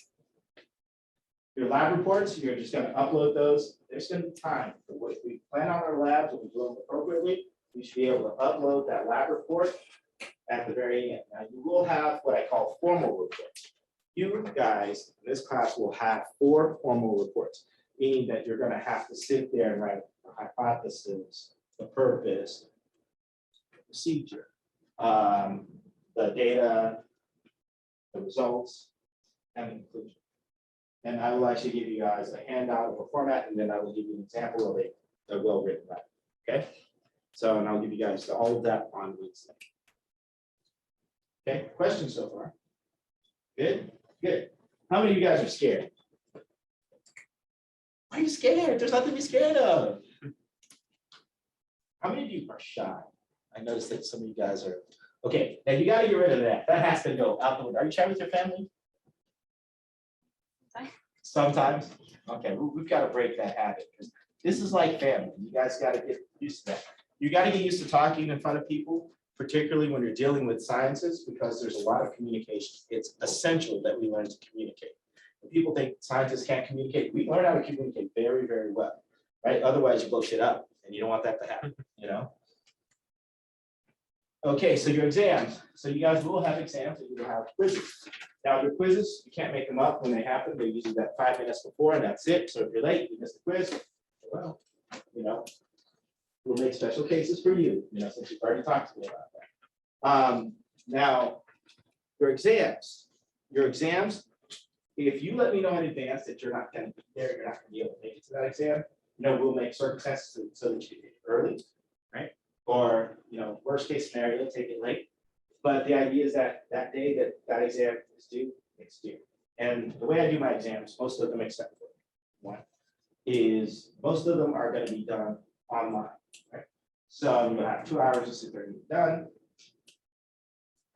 Your lab reports, you're just gonna upload those. There's gonna be time. If we plan out our labs and we do them appropriately, we should be able to upload that lab report at the very end. Now, you will have what I call formal reports. You guys in this class will have 4 formal reports, meaning that you're gonna have to sit there and write a hypothesis, the purpose, the procedure, the data, the results, and the conclusion. And I will actually give you guys a handout of a format, and then I will give you an example of a well-written letter, okay? So, and I'll give you guys all of that on Wednesday. Okay, questions so far? Good, good. How many of you guys are scared? Why are you scared? There's nothing to be scared of. How many of you are shy? I noticed that some of you guys are. Okay, now you gotta get rid of that. That has to go out the window. Are you shy with your family? Sometimes. Okay, we've got to break that habit because this is like family. You guys got to get used to that. You got to get used to talking in front of people. particularly when you're dealing with sciences, because there's a lot of communication. It's essential that we learn to communicate. When people think scientists can't communicate, we learn how to communicate very, very well, right? Otherwise you blow shit up, and you don't want that to happen, you know? Okay, so your exams. So you guys will have exams and you will have quizzes. Now your quizzes, you can't make them up when they happen. They're usually that 5 minutes before and that's it. So if you're late, you miss the quiz, well, you know, we'll make special cases for you, you know, since you've already talked to me about that. Now, your exams, if you let me know in advance that you're not gonna be there, you're not gonna be able to make it to that exam, you know, we'll make circumstances so that you get it early, right? Or, you know, worst case scenario, take it late. But the idea is that that day that that exam is due, it's due. And the way I do my exams, most of them except for one, is most of them are gonna be done online, right? So you'll have 2 hours to sit there and get done.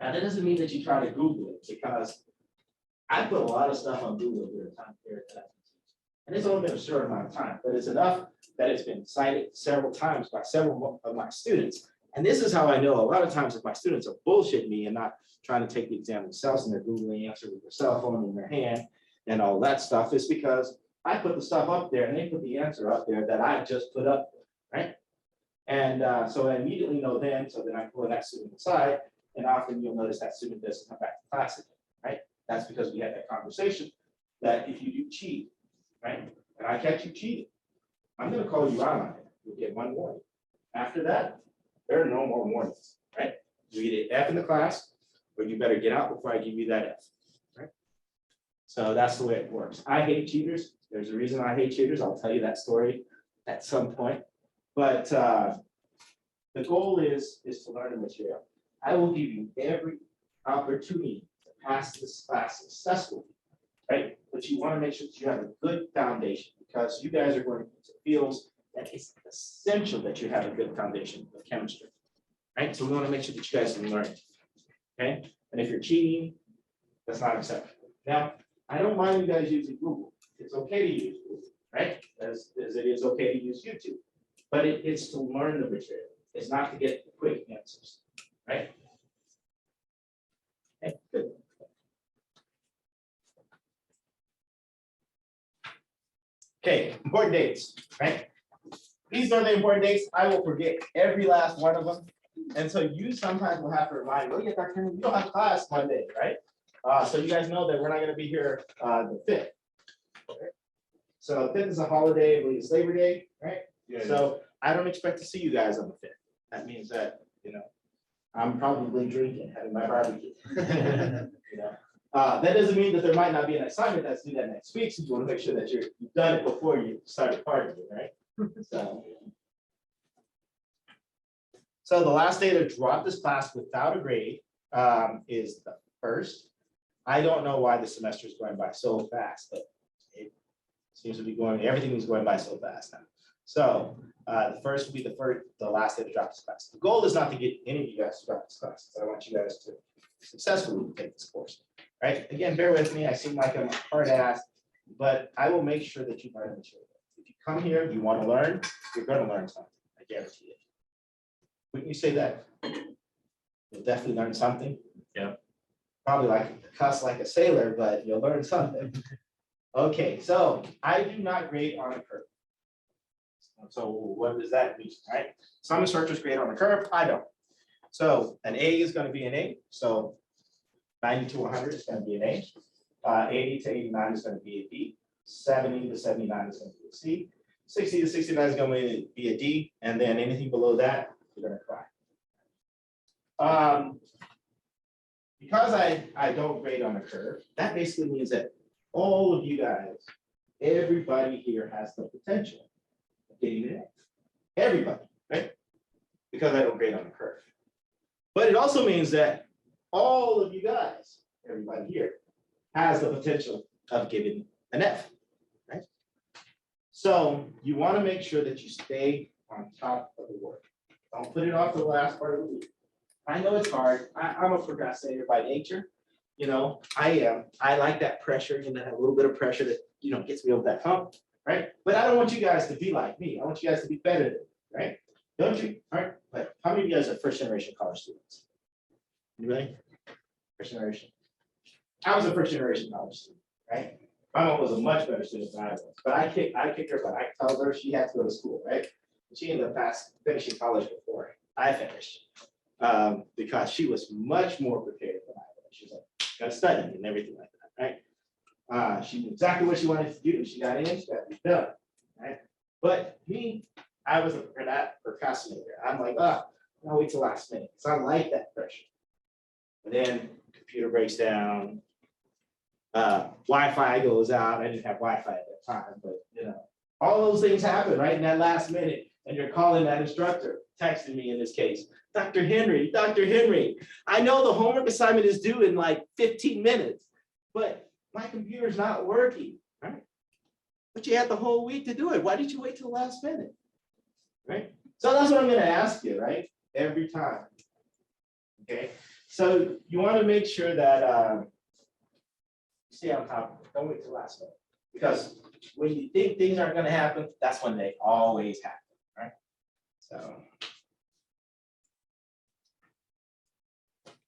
And that doesn't mean that you try to Google it, because I put a lot of stuff on Google during the time period that I can teach. And it's only been a short amount of time, but it's enough that it's been cited several times by several of my students. And this is how I know a lot of times if my students are bullshitting me and not trying to take the exam themselves and they're Googling answer with their cell phone in their hand and all that stuff, is because I put the stuff up there and they put the answer up there that I just put up there, right? And so I immediately know then, so then I pull that student aside, and often you'll notice that student doesn't come back to class again, right? That's because we had that conversation that if you do cheat, right, and I catch you cheating, I'm gonna call you out on it. You'll get one warning. After that, there are no more warnings, right? You get an F in the class, or you better get out before I give you that F, right? So that's the way it works. I hate cheaters. There's a reason I hate cheaters. I'll tell you that story at some point. But the goal is to learn the material. I will give you every opportunity to pass this class successfully, right? But you want to make sure that you have a good foundation, because you guys are going into fields that it's essential that you have a good foundation of chemistry, right? So we want to make sure that you guys can learn, okay? And if you're cheating, that's not acceptable. Now, I don't mind you guys using Google. It's okay to use Google, right? As it is okay to use YouTube, but it's to learn the material. It's not to get quick answers, right? Okay, good. Okay, important dates, right? These are the important dates. I will forget every last one of them. And so you sometimes will have to remind me, oh yeah, Dr. Henry, we don't have class Monday, right? So you guys know that we're not going to be here the 5th. Okay? So 5th is a holiday, I believe it's Labor Day, right? Yeah. So I don't expect to see you guys on the 5th. That means that, you know, I'm probably drinking, having my barbecue. You know, that doesn't mean that there might not be an assignment that's due that next week. So you want to make sure that you've done it before you start partying, right? So the last day to drop this class without a grade is the 1st. I don't know why the semester is going by so fast, but it seems to be going, everything is going by so fast now. So the 1st will be the last day to drop this class. The goal is not to get any of you guys to drop this class. I want you guys to successfully take this course, right? Again, bear with me. I seem like I'm a hard ass, but I will make sure that you learn the material. If you come here, you want to learn, you're going to learn something. I guarantee it. Wouldn't you say that? You'll definitely learn something. Yeah. Probably like cuss like a sailor, but you'll learn something. Okay, so I do not grade on a curve. So what does that mean, right? Some instructors grade on a curve, I don't. So an A is going to be an A. So 90 to 100 is going to be an A. 80 to 89 is going to be a B. 70 to 79 is going to be a C. 60 to 69 is going to be a D. And then anything below that, you're going to cry. Because I don't grade on a curve, that basically means that all of you guys, everybody here has the potential of getting an A. Everybody, right? Because I don't grade on a curve. But it also means that all of you guys, everybody here, has the potential of getting an F, right? So you want to make sure that you stay on top of the work. Don't put it off to the last part of the week. I know it's hard. I'm a procrastinator by nature. You know, I am. I like that pressure, you know, a little bit of pressure that, you know, gets me over that hump, right? But I don't want you guys to be like me. I want you guys to be better than me, right? Don't you? All right. but how many of you guys are first generation college students? Anybody? First generation? I was a first generation college student, right? My mom was a much better student than I was, but I kicked her butt. I told her she had to go to school, right? She ended up finishing college before I finished, because she was much more prepared than I was. She was like, gotta study and everything like that, right? She knew exactly what she wanted to do. She got in, she got it done, right? But me, I was a procrastinator. I'm like, I'll wait till last minute, because I like that pressure. And then computer breaks down, Wi-Fi goes out. I didn't have Wi-Fi at that time, but all those things happen right in that last minute. And you're calling that instructor, texting me in this case, Dr. Henry, I know the homework assignment is due in like 15 minutes, but my computer's not working, right? But you had the whole week to do it. Why did you wait till the last minute, right? So that's what I'm gonna ask you, right? Every time, okay? So you wanna make sure that you stay on top of it. Don't wait till the last minute. Because when you think things aren't gonna happen, that's when they always happen. So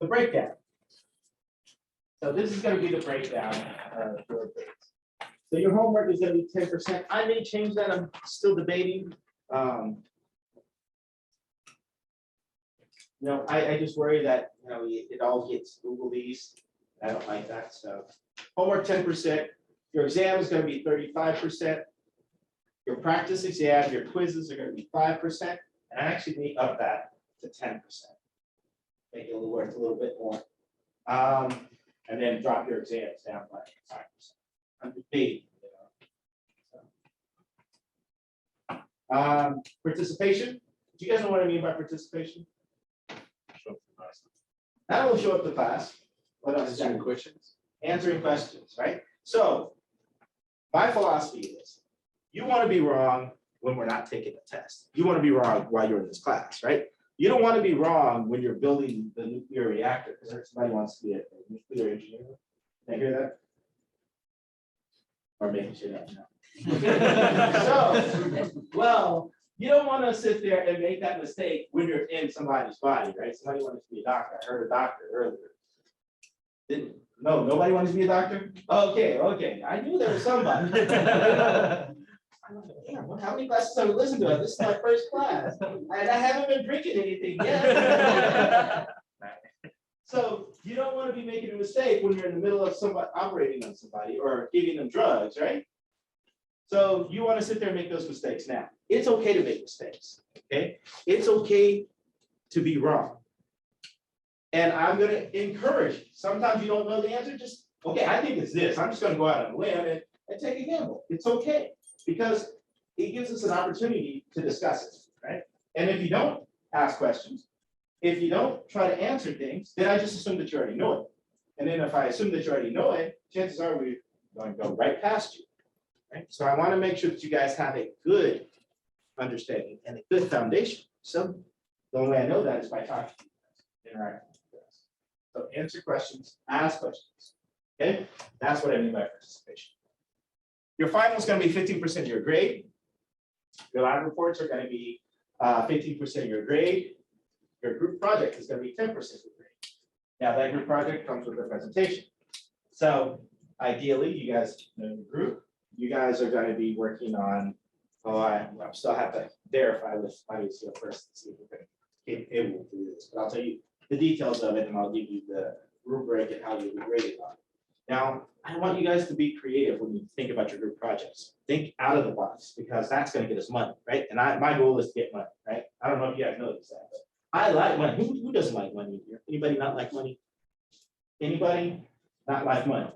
the breakdown. So this is going to be the breakdown of your grades. So your homework is going to be 10%. I may change that. I'm still debating. I just worry that it all gets Google-ese. I don't like that. So homework 10%. Your exam is going to be 35%. Your practice exam, your quizzes are going to be 5%. And I actually may up that to 10%. Make it worth a little bit more. And then drop your exams down by 5%. I'm debating, participation. Do you guys know what I mean by participation? That will show up to class. What else? Answering questions. Answering questions, right? So my philosophy is you want to be wrong when we're not taking a test. You want to be wrong while you're in this class, right? You don't want to be wrong when you're building the nuclear reactor, because somebody wants to be a nuclear engineer. Can I hear that? Or making sure that no. So, you don't want to sit there and make that mistake when you're in somebody's body, right? Somebody wanted to be a doctor. I heard a doctor earlier. Nobody wanted to be a doctor? Okay. I knew there was somebody. Damn, how many classes have I listened to? This is my first class, and I haven't been drinking anything yet. So you don't want to be making a mistake when you're in the middle of somebody operating on somebody or giving them drugs, right? So you want to sit there and make those mistakes. Now, it's okay to make mistakes, okay? It's okay to be wrong. And I'm going to encourage you. Sometimes you don't know the answer, just, okay, I think it's this. I'm just going to go out on a limb and take a gamble. It's okay. Because it gives us an opportunity to discuss it, right? And if you don't ask questions, if you don't try to answer things, then I just assume that you already know it. And then if I assume that you already know it, chances are we're going to go right past you, right? So I want to make sure that you guys have a good understanding and a good foundation. So the only way I know that is by talking to you guys, interacting with us. So answer questions, ask questions, okay? That's what I mean by participation. Your final is going to be 15% of your grade. Your lab reports are going to be 15% of your grade. Your group project is going to be 10% of your grade. Now that group project comes with a presentation. So ideally, you guys know your group. You guys are going to be working on, I still have to verify with my UCL first to see if we're able to do this. But I'll tell you the details of it and I'll give you the rubric and how you'll be graded on it. Now, I want you guys to be creative when you think about your group projects. Think out of the box because that's going to get us money, right? And my goal is to get money, right? I don't know if you guys noticed that, but I like money. Who doesn't like money here? Anybody not like money? Anybody not like money?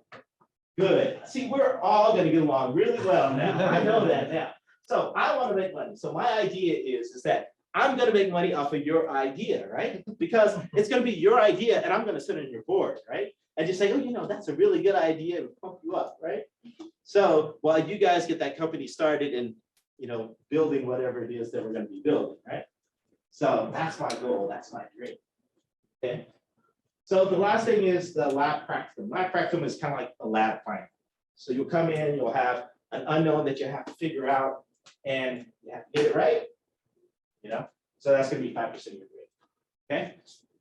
Good. See, we're all going to get along really well now. I know that now. So I want to make money. So my idea is that I'm going to make money off of your idea, right? Because it's going to be your idea and I'm going to sit on your board, right? And just say, oh, that's a really good idea and pump you up, right? So while you guys get that company started and, building whatever it is that we're going to be building, right? So that's my goal. That's my dream. Okay. So the last thing is the lab practicum. Lab practicum is kind of like a lab final. So you'll come in, you'll have an unknown that you have to figure out and you have to get it right. So that's going to be 5% of your grade. Okay,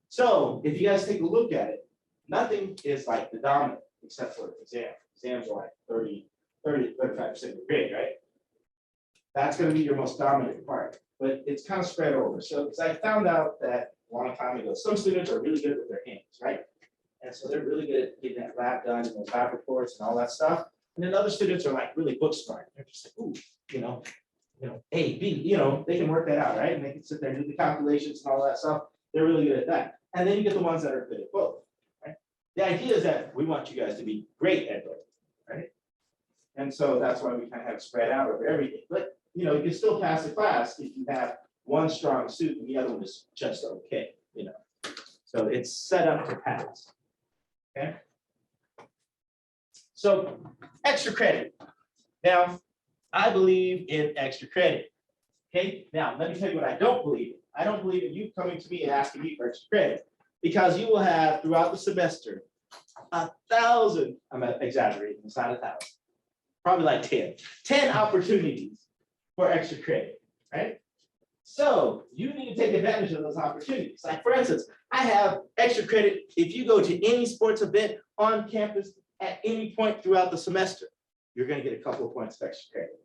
so if you guys take a look at it, nothing is like the dominant except for exam. Exams are like 35% of your grade, right? That's gonna be your most dominant part, but it's kind of spread over. So, because I found out that a long time ago, some students are really good with their hands, right? And so they're really good at getting that lab done and those lab reports and all that stuff. And then other students are like really book smart. They're just like, ooh, A, B, they can work that out, right? And they can sit there and do the calculations and all that stuff. They're really good at that. And then you get the ones that are good at both, right? The idea is that we want you guys to be great at both, right? And so that's why we kind of have it spread out over everything. But, you can still pass the class if you have one strong suit and the other one is just okay, So it's set up to pass, okay? So extra credit. Now, I believe in extra credit. Okay, now let me tell you what I don't believe in. I don't believe in you coming to me and asking me for extra credit because you will have throughout the semester 1,000, I'm exaggerating, it's not 1,000, probably like 10 opportunities for extra credit, right? So you need to take advantage of those opportunities. Like for instance, I have extra credit if you go to any sports event on campus at any point throughout the semester, you're going to get a couple of points of extra credit,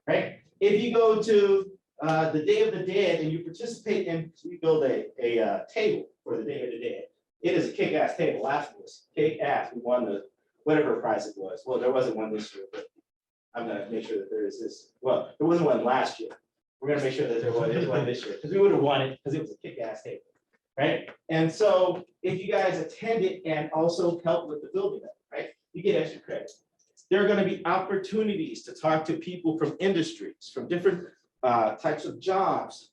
right? If you go to the Day of the Dead and you participate in, we build a table for the Day of the Dead. It is a kick-ass table. Last year was kick-ass. We won the whatever prize it was. Well, there wasn't one this year, but I'm going to make sure that there is this. Well, there wasn't one last year. We're going to make sure that there was one this year because we would have won it because it was a kick-ass table, right? And so if you guys attend it and also help with the building of it, right, you get extra credit. There are going to be opportunities to talk to people from industries, from different types of jobs,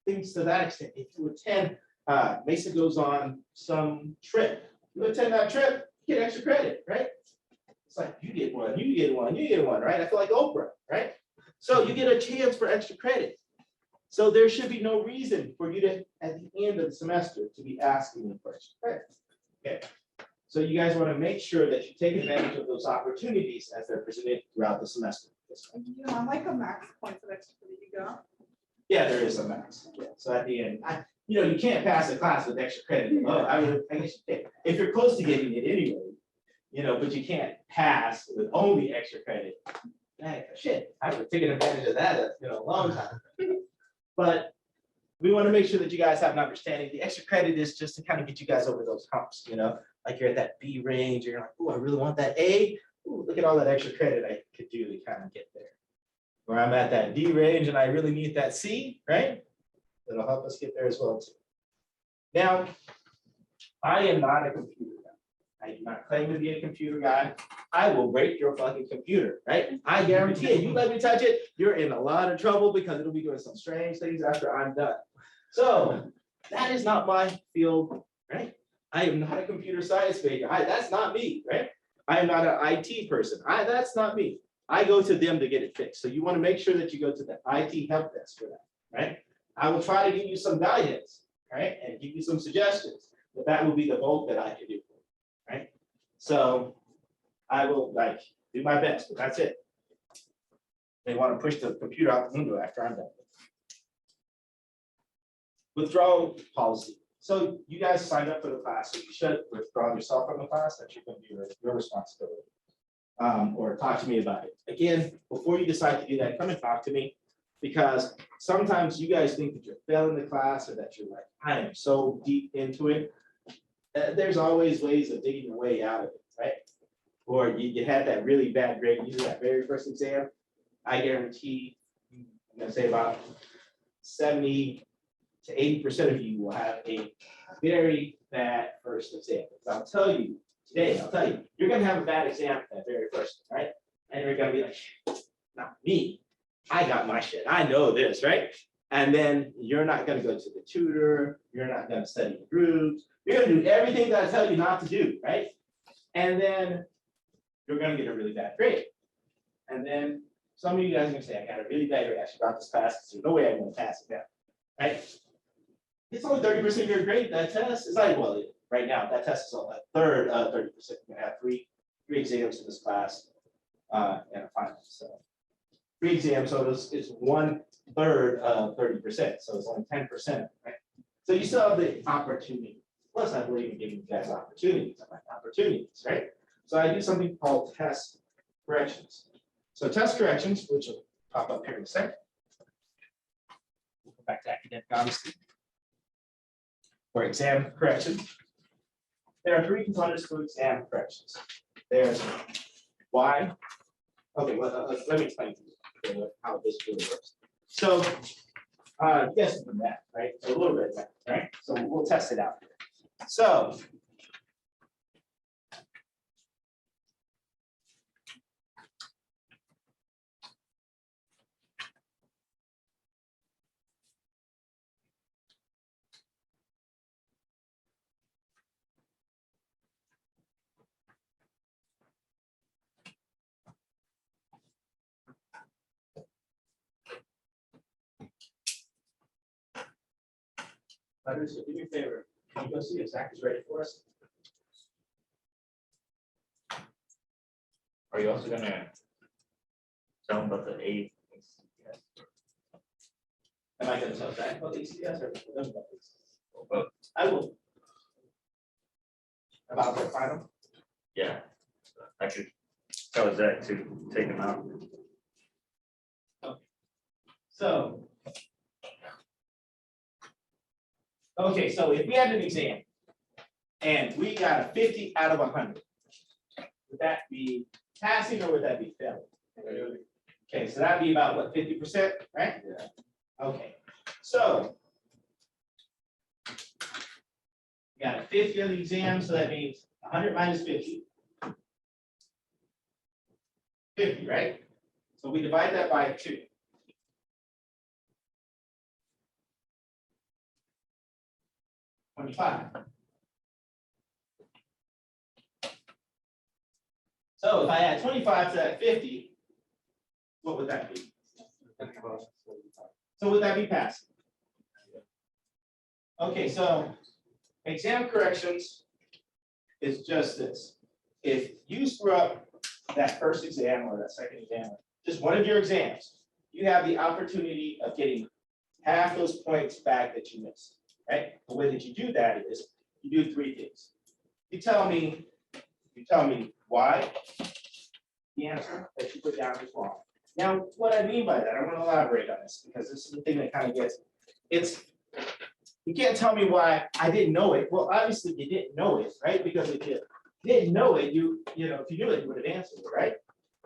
things to that extent. If you attend, Mesa goes on some trip, you attend that trip, you get extra credit, right? It's like you get one, you get one, you get one, right? I feel like Oprah, right? So you get a chance for extra credit. So there should be no reason for you to, at the end of the semester, to be asking me for extra credit. Okay. So you guys want to make sure that you take advantage of those opportunities as they're presented throughout the semester. And you have like a max points of extra credit you go. Yeah, there is a max. Yeah. So at the end, you can't pass a class with extra credit. Oh, I guess you can. If you're close to getting it anyway, but you can't pass with only extra credit. Hey, shit, I would have taken advantage of that a long time. But we want to make sure that you guys have an understanding. The extra credit is just to kind of get you guys over those humps, like you're at that B range, you're like, oh, I really want that A. Ooh, look at all that extra credit I could do to kind of get there. Or I'm at that D range and I really need that C, right? That'll help us get there as well too. Now, I am not a computer guy. I do not claim to be a computer guy. I will break your fucking computer, right? I guarantee it. You let me touch it, you're in a lot of trouble because it'll be doing some strange things after I'm done. So that is not my field, right? I am not a computer science major. That's not me, right? I am not an IT person. That's not me. I go to them to get it fixed. So you want to make sure that you go to the IT help desk for that, right? I will try to give you some guidance, right? And give you some suggestions, but that will be the bulk that I can do, right? So I will do my best, but that's it. They want to push the computer out the window after I'm done. Withdrawal policy. So you guys signed up for the class, so you should withdraw yourself from the class. That should be your responsibility. Or talk to me about it. Again, before you decide to do that, come and talk to me, because sometimes you guys think that you're failing the class or that you're like, I am so deep into it. There's always ways of digging your way out of it, right? Or you had that really bad grade, you did that very first exam. I guarantee, I'm gonna say about 70 to 80% of you will have a very bad first exam. I'll tell you today, you're gonna have a bad exam at that very first, right? And you're gonna be like, not me. I got my shit. I know this, right? And then you're not gonna go to the tutor. You're not gonna study in groups. You're gonna do everything that I tell you not to do, right? And then you're gonna get a really bad grade. And then some of you guys are gonna say, I got a really bad grade. I should drop this class because there's no way I'm gonna pass it down, right? It's only 30% of your grade, that test. It's like, well, right now, that test is a third of 30%. You're gonna have three exams in this class and a final. So 3 exams, so it's 1/3 of 30%. So it's only 10%, right? So you still have the opportunity. Plus, I believe in giving you guys opportunities. I like opportunities, right? So I do something called test corrections. So test corrections, which will pop up here in a second. We'll go back to academic honesty. For exam corrections, there are three components to exam corrections. There's why. Okay, well, let me explain to you how this really works. So, yes, from that, right? So a little bit of that, right? So we'll test it out. So. Letters, do me a favor. Can you go see if Zach is ready for us? Are you also gonna tell them about the A? Am I gonna tell Zach about the ECS or them about the ECS? Both. I will. About the final? Yeah. I should tell Zach to take him out. So. Okay, so if we had an exam and we got a 50 out of 100, would that be passing or would that be failing? Okay, so that'd be about what, 50%, right? Yeah. Okay, so we got a 50 on the exam, so that means 100 minus 50. 50, right? So we divide that by 2. So if I add 25 to that 50, what would that be? So would that be passing? Okay, so exam corrections is just this. If you screw up that first exam or that second exam, just one of your exams, you have the opportunity of getting half those points back that you missed, right? The way that you do that is you do 3 things. You tell me why the answer that you put down is wrong. Now, what I mean by that, I want to elaborate on this because this is the thing that kind of gets, you can't tell me why I didn't know it. Well, obviously you didn't know it, right? Because if you didn't know it, you know, if you knew it, you would have answered it, right?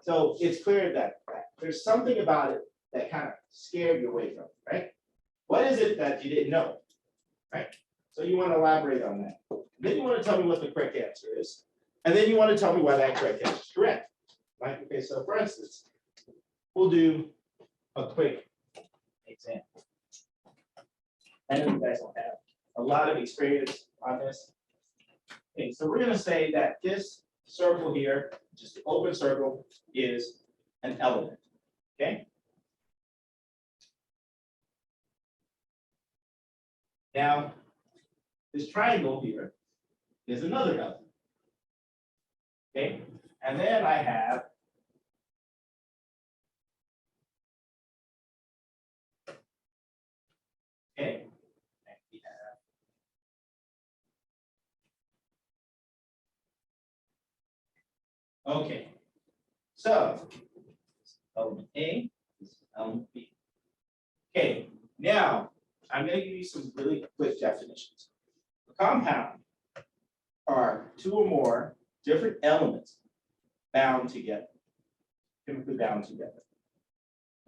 So it's clear that there's something about it that kind of scared you away from it, right? What is it that you didn't know, right? So you want to elaborate on that. Then you want to tell me what the correct answer is. And then you want to tell me why that correct answer is correct. Right? Okay, so for instance, we'll do a quick example. I know you guys don't have a lot of experience on this. Okay, so we're going to say that this circle here, just the open circle, is an element. Okay. Now, this triangle here is another element. Okay, and then I have okay, so element A, this is element B. Okay, now I'm going to give you some really quick definitions. A compound are 2 or more different elements bound together, chemically bound together.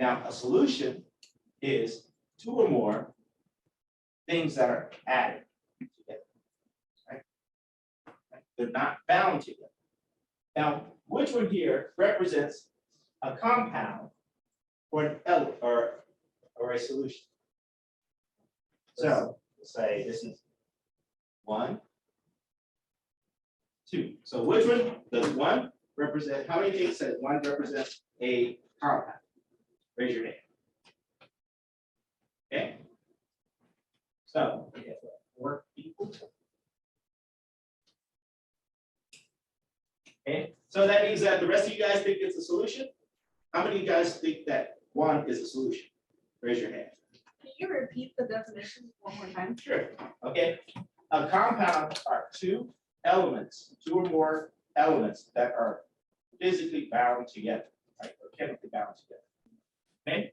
Now, a solution is 2 or more things that are added together, right? They're not bound together. Now, which one here represents a compound or an element or a solution? So let's say this is 1, 2. So which one does 1 represent? How many things says 1 represents a compound? Raise your hand. Okay. So we have 4 people. Okay. So that means that the rest of you guys think it's a solution. How many of you guys think that 1 is a solution? Raise your hand. you repeat the definition one more time? Sure, okay. A compound are two elements, two or more elements that are physically bound together, right, or chemically bound together. Okay?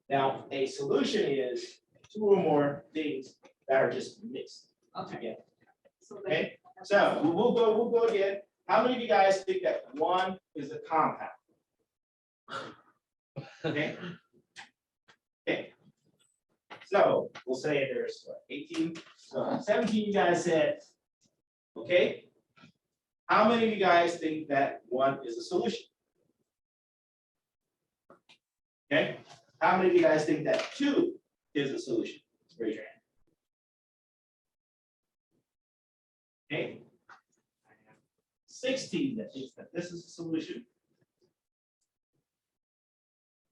Now, a solution is two or more things that are just mixed together. So Okay, so we'll go again. How many of you guys think that one is a compound? Okay. Okay. So we'll say there's what, 18, so 17 you guys said, okay. How many of you guys think that one is a solution? Okay. How many of you guys think that two is a solution? Raise your hand. Okay. 16 that thinks that this is a solution.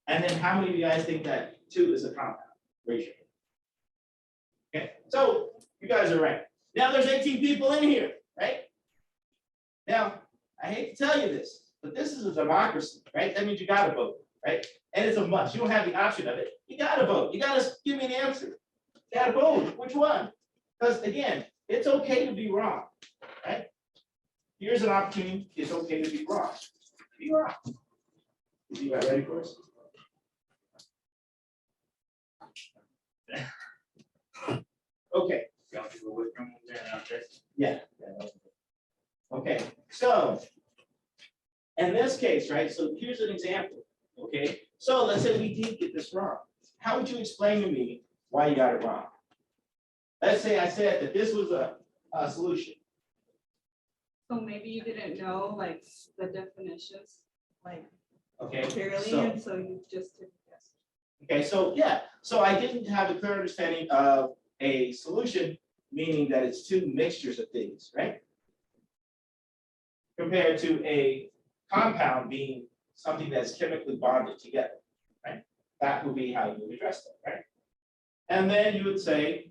And then how many of you guys think that two is a compound? Raise your hand. Okay, so you guys are right. Now there's 18 people in here, right? Now, I hate to tell you this, but this is a democracy, right? That means you gotta vote, right? And it's a must. You don't have the option of it. You gotta vote. You gotta give me an answer. You gotta vote. Which one? Because again, it's okay to be wrong, right? Here's an opportunity. It's okay to be wrong. Be wrong. Is you guys ready for us? Okay. Yeah. Okay, so in this case, right, so here's an example, okay? So let's say we did get this wrong. How would you explain to me why you got it wrong? Let's say I said that this was a solution. So maybe you didn't know like the definitions, like Okay, clearly, so, and so you just took a guess. okay, so yeah, so I didn't have a clear understanding of a solution, meaning that it's two mixtures of things, right? Compared to a compound being something that's chemically bonded together, right? That would be how you would address that, right? And then you would say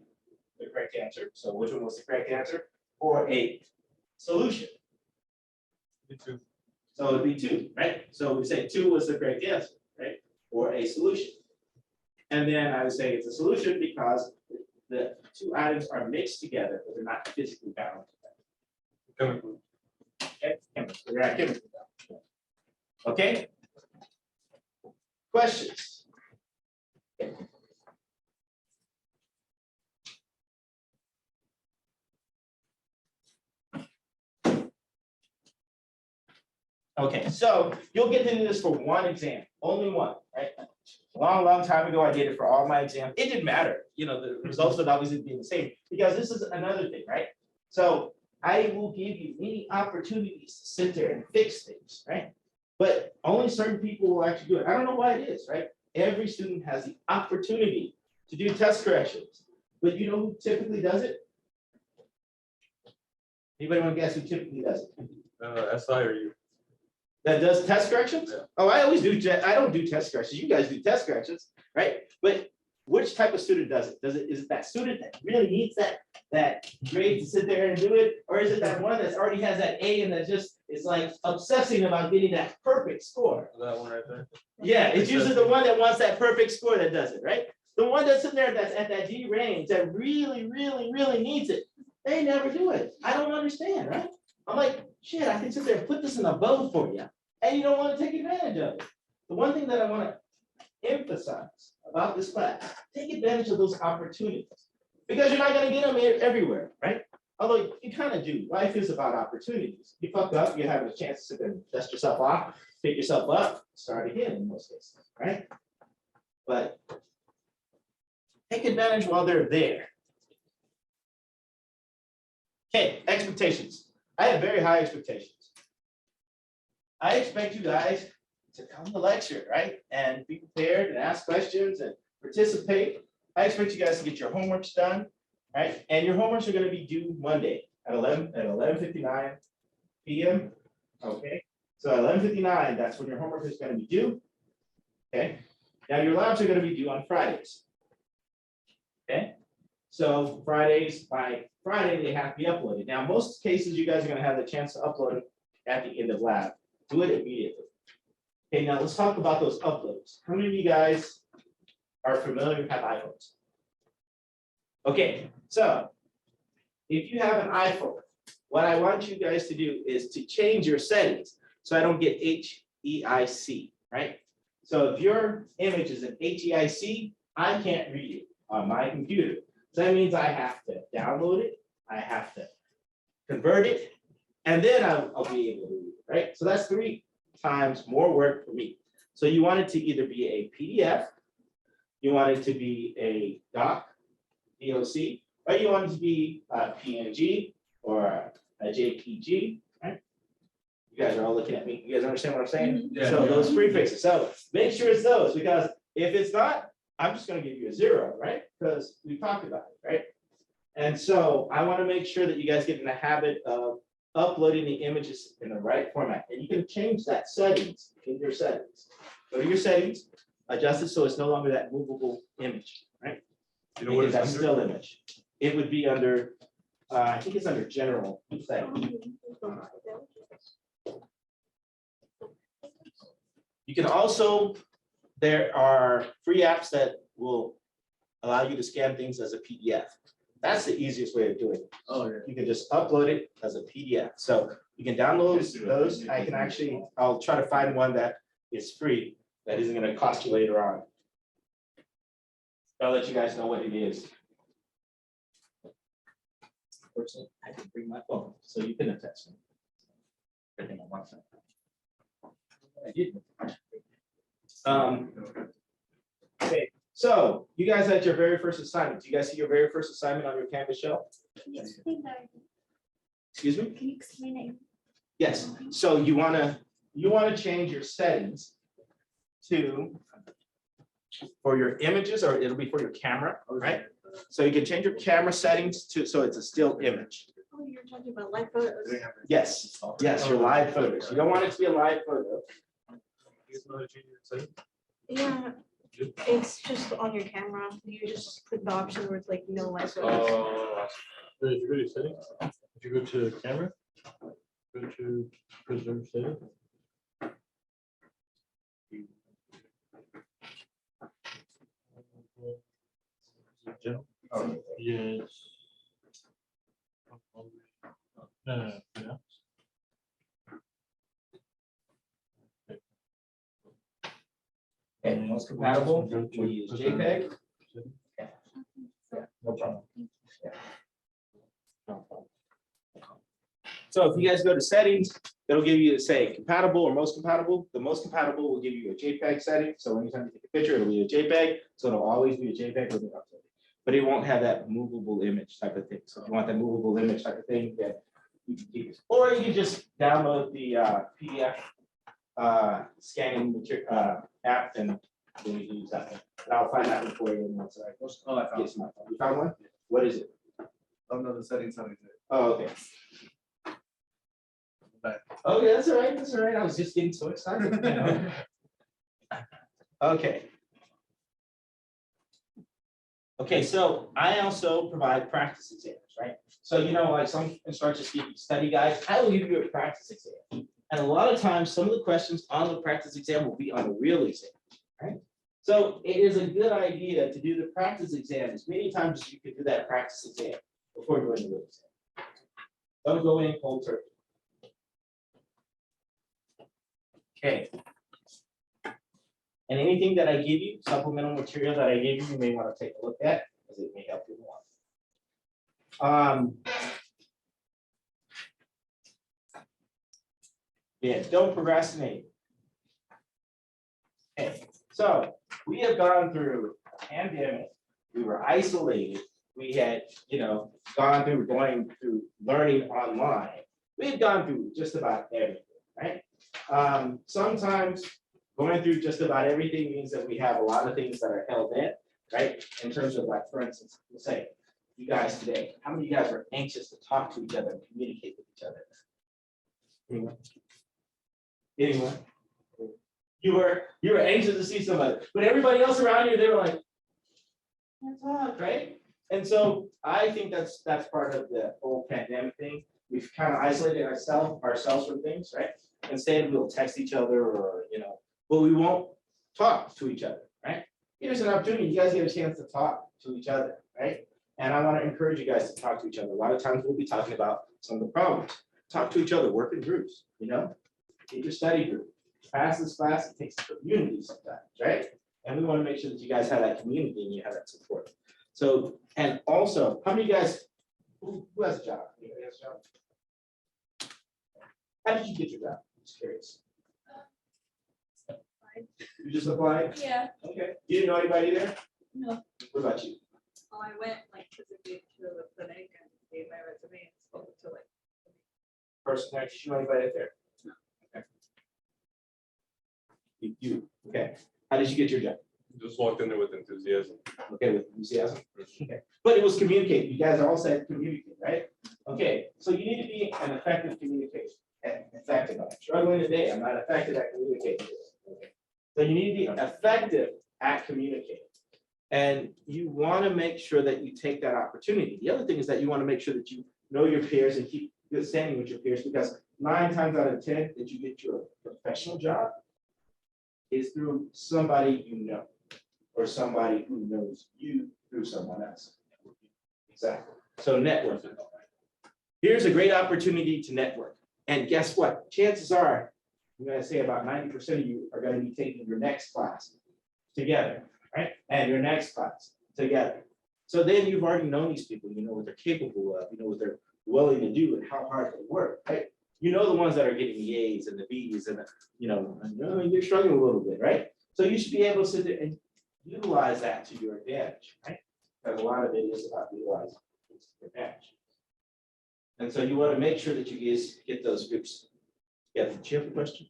the correct answer. So which one was the correct answer? For a solution. Two. So it'd be two, right? So we say two was the correct answer, right? Or a solution. And then I would say it's a solution because the two items are mixed together, but they're not physically bound together. Chemical. Okay, chemically, they're not chemically bound. Okay? Questions? Okay, so you'll get to do this for one exam, only one, right? A long time ago, I did it for all my exams. It didn't matter, you know, the results would always be the same, because this is another thing, right? So I will give you many opportunities to sit there and fix things, right? But only certain people will actually do it. I don't know why it is, right? Every student has the opportunity to do test corrections, but you know who typically does it? Anybody want to guess who typically does it? SI or you? That does test corrections? Yeah. Oh, I always do, I don't do test corrections. You guys do test corrections, right? But which type of student does it? Is it that student that really needs that grade to sit there and do it? Or is it that one that's already has that A and that just is like obsessing about getting that perfect score? That one right there. Yeah, it's usually the one that wants that perfect score that does it, right? The one that's in there that's at that D range that really needs it, they never do it. I don't understand, right? I'm like, shit, I can sit there and put this in a bow for you, and you don't want to take advantage of it. The one thing that I want to emphasize about this class, take advantage of those opportunities, because you're not going to get them everywhere, right? Although you kind of do. Life is about opportunities. You fuck up, you have a chance to sit there and dust yourself off, pick yourself up, start again in most cases, right? But take advantage while they're there. Okay, expectations. I have very high expectations. I expect you guys to come to lecture, right? And be prepared and ask questions and participate. I expect you guys to get your homeworks done, right? And your homeworks are going to be due Monday at 11:59 p.m. Okay, so at 11:59, that's when your homework is going to be due. Okay, now your labs are going to be due on Fridays. Okay, so Fridays, by Friday, they have to be uploaded. Now, most cases, you guys are going to have the chance to upload it at the end of lab. Do it immediately. Okay, now let's talk about those uploads. How many of you guys are familiar with iPhones? Okay, so if you have an iPhone, what I want you guys to do is to change your settings so I don't get HEIC, right? So if your image is an HEIC, I can't read it on my computer. So that means I have to download it, I have to convert it, and then I'll be able to read it, right? So that's 3 times more work for me. So you want it to either be a PDF, you want it to be a doc, or you want it to be a PNG or a JPG, right? You guys are all looking at me. You guys understand what I'm saying? Yeah. So those prefixes. So make sure it's those, because if it's not, I'm just going to give you a 0, right? Because we talked about it, right? And so I want to make sure that you guys get in the habit of uploading the images in the right format. And you can change that settings in your settings. Go to your settings, adjust it so it's no longer that movable image, right? You know what it's That's under? still image. It would be under, I think it's under general settings. You can also, there are free apps that will allow you to scan things as a PDF. That's the easiest way of doing it. Oh, yeah. You can just upload it as a PDF. So you can download those. I can actually, I'll try to find one that is free, that isn't gonna cost you later on. I'll let you guys know what it is. Fortunately, I can bring my phone, so you can attach me. Everything on one side. I did. Okay, so you guys had your very first assignment. Do you guys see your very first assignment on your Canvas shell? Can you explain that? Excuse me? Can you explain it? Yes, so you wanna change your settings to, for your images, or it'll be for your camera, right? So you can change your camera settings to, so it's a still image. Oh, you're talking about live photos. Yes, yes, your live photos. You don't want it to be a live photo. Yeah, it's just on your camera. You just click the option where it's like no live photos. If you go to settings, if you go to camera, go to preserve settings. General? Yes. No. And most compatible, we use JPEG. Yeah, no problem. So if you guys go to settings, it'll give you to say compatible or most compatible. The most compatible will give you a JPEG setting. So anytime you take a picture, it'll be a JPEG. So it'll always be a JPEG with an upload. But it won't have that movable image type of thing. So if you want that movable image type of thing, then you can keep it. Or you can just download the PDF scanning material app, and then you can use that one. And I'll find that one for you. Once I get to my phone. You found one? What is it? Oh, no, the settings on it. Oh, okay. Okay, that's all right. That's all right. I was just getting so excited. You know? Okay. Okay, so I also provide practice exams, right? So, you know, like some instructors give you study guides, I will give you a practice exam. And a lot of times, some of the questions on the practice exam will be on a real exam, right? So it is a good idea to do the practice exam as many times as you can do that practice exam before going to the real exam. Don't go in cold turkey. Okay. And anything that I give you, supplemental material that I gave you, you may want to take a look at, because it may help you more. Yeah, don't procrastinate. Okay, so we have gone through a pandemic. We were isolated. We had, going through learning online. We've gone through just about everything, right? Sometimes going through just about everything means that we have a lot of things that are held in, right? In terms of, like, for instance, let's say you guys today, how many of you guys are anxious to talk to each other and communicate with each other? Anyone? Anyone? You were anxious to see somebody, but everybody else around you, they were like, "Let's talk," right? And so I think that's part of the whole pandemic thing. We've kind of isolated ourselves from things, right? Instead, we'll text each other, or but we won't talk to each other, right? Here's an opportunity. You guys get a chance to talk to each other, right? And I want to encourage you guys to talk to each other. A lot of times we'll be talking about some of the problems. Talk to each other, work in groups, you know? Get your study group. Pass this class, it takes community sometimes, right? And we want to make sure that you guys have that community and you have that support. So, and also, how many of you guys, who has a job? Anybody has a job? How did you get your job? Just curious. You just applied? Yeah. Okay. You didn't know anybody there? No. What about you? Oh, I went like physically to the clinic and gave my resume and spoke to like. Person there, did you know anybody there? No. Okay. You, okay. How did you get your job? Just walked in there with enthusiasm. Okay, with enthusiasm. Okay. But it was communicate. You guys all said communicate, right? Okay, so you need to be an effective communication. Effective. I'm struggling today. I'm not effective at communicating. Okay. So you need to be effective at communicating. And you want to make sure that you take that opportunity. The other thing is that you want to make sure that you know your peers and keep good standing with your peers, because 9 times out of 10 that you get your professional job is through somebody you know, or somebody who knows you through someone else. Exactly. So networking. Here's a great opportunity to network. And guess what? Chances are, I'm going to say about 90% of you are going to be taking your next class together, right? And your next class together. So then you've already known these people. You know what they're capable of. You know what they're willing to do and how hard they work, right? You know the ones that are getting the A's and the B's and the, you're struggling a little bit, right? So you should be able to sit there and utilize that to your advantage, right? Because a lot of it is about utilizing it to your advantage. And so you want to make sure that you guys get those groups. Yeah, did you have a question?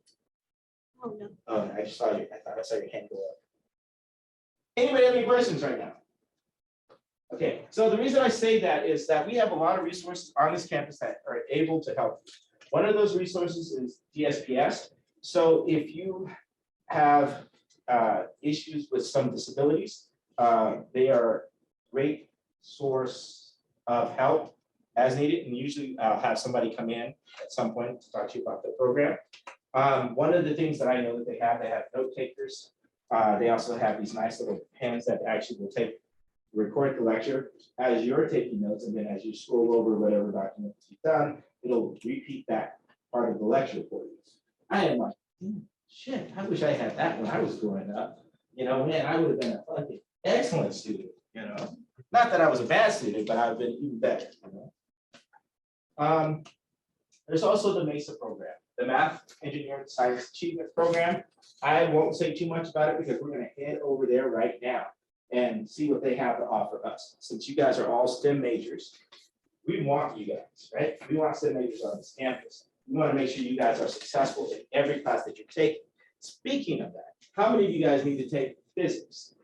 Oh, no. Oh, I just saw you. I thought I saw your hand go up. Anybody have any questions right now? Okay, so the reason I say that is that we have a lot of resources on this campus that are able to help you. One of those resources is DSPS. So if you have issues with some disabilities, they are a great source of help as needed. And usually I'll have somebody come in at some point to talk to you about the program. One of the things that I know that they have note takers. They also have these nice little pens that actually will record the lecture as you're taking notes, and then as you scroll over whatever document you've done, it'll repeat that part of the lecture for you. I am like, shit, I wish I had that when I was growing up. Man, I would have been a fucking excellent student, Not that I was a bad student, but I've been even better, There's also the MESA program, the Math, Engineering, Science Achievement Program. I won't say too much about it because we're going to head over there right now and see what they have to offer us. Since you guys are all STEM majors, we want you guys, right? We want STEM majors on this campus. We want to make sure you guys are successful in every class that you're taking. Speaking of that, how many of you guys need to take physics?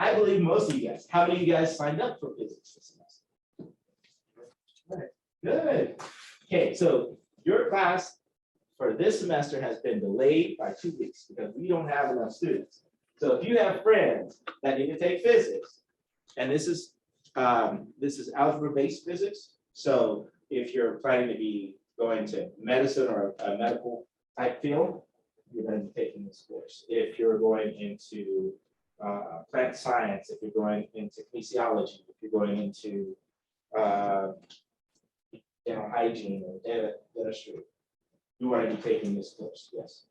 I believe most of you guys. How many of you guys signed up for physics this semester? Good. Okay, so your class for this semester has been delayed by 2 weeks because we don't have enough students. So if you have friends that need to take physics, and this is algebra-based physics. So if you're planning to be going to medicine or a medical type field, you're going to be taking this course. If you're going into plant science, if you're going into kinesiology, if you're going into dental hygiene or dentistry, you want to be taking this course. Yes.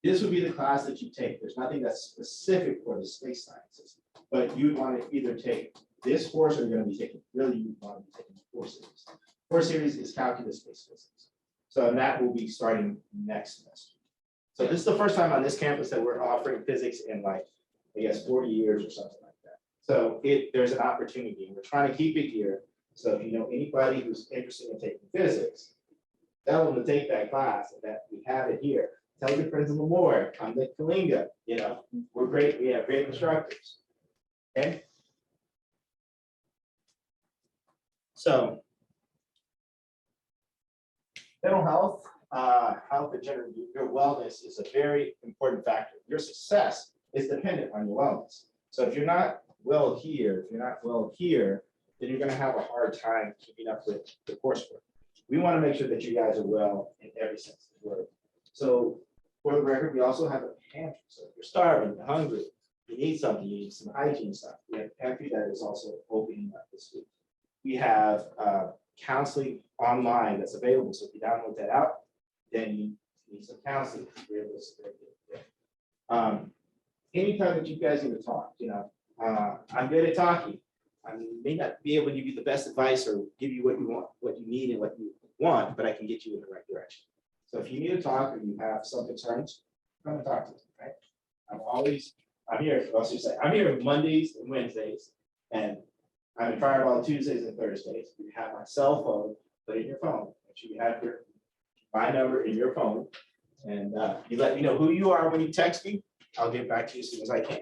This would be the class that you take. There's nothing that's specific for the space sciences, but you want to either take this course or you're going to be taking, really you want to be taking the 4 series. 4 series is calculus-based physics. So that will be starting next semester. So this is the first time on this campus that we're offering physics in like, I guess, 40 years or something like that. So there's an opportunity. We're trying to keep it here. So if you know anybody who's interested in taking physics, tell them to take that class and that we have it here. Tell your friends in Lemoore, come to Coalinga, we're great, we have great instructors, okay? So, mental health, health in general, your wellness is a very important factor. Your success is dependent on your wellness. So if you're not well here, then you're gonna have a hard time keeping up with the coursework. We wanna make sure that you guys are well in every sense of the word. So for the record, we also have a pantry. So if you're starving, you're hungry, you need something, you need some hygiene stuff. We have a pantry that is also opening up this week. We have counseling online that's available. So if you download that out, then you need some counseling. We're able to anytime that you guys need to talk, I'm good at talking. I may not be able to give you the best advice or give you what you want, what you need and what you want, but I can get you in the right direction. So if you need to talk or you have some concerns, come and talk to me, right? I'm here Mondays and Wednesdays, and I'm in Fireball Tuesdays and Thursdays. You have my cell phone, put it in your phone. Make sure you have my number in your phone. And you let me know who you are when you text me. I'll get back to you as soon as I can.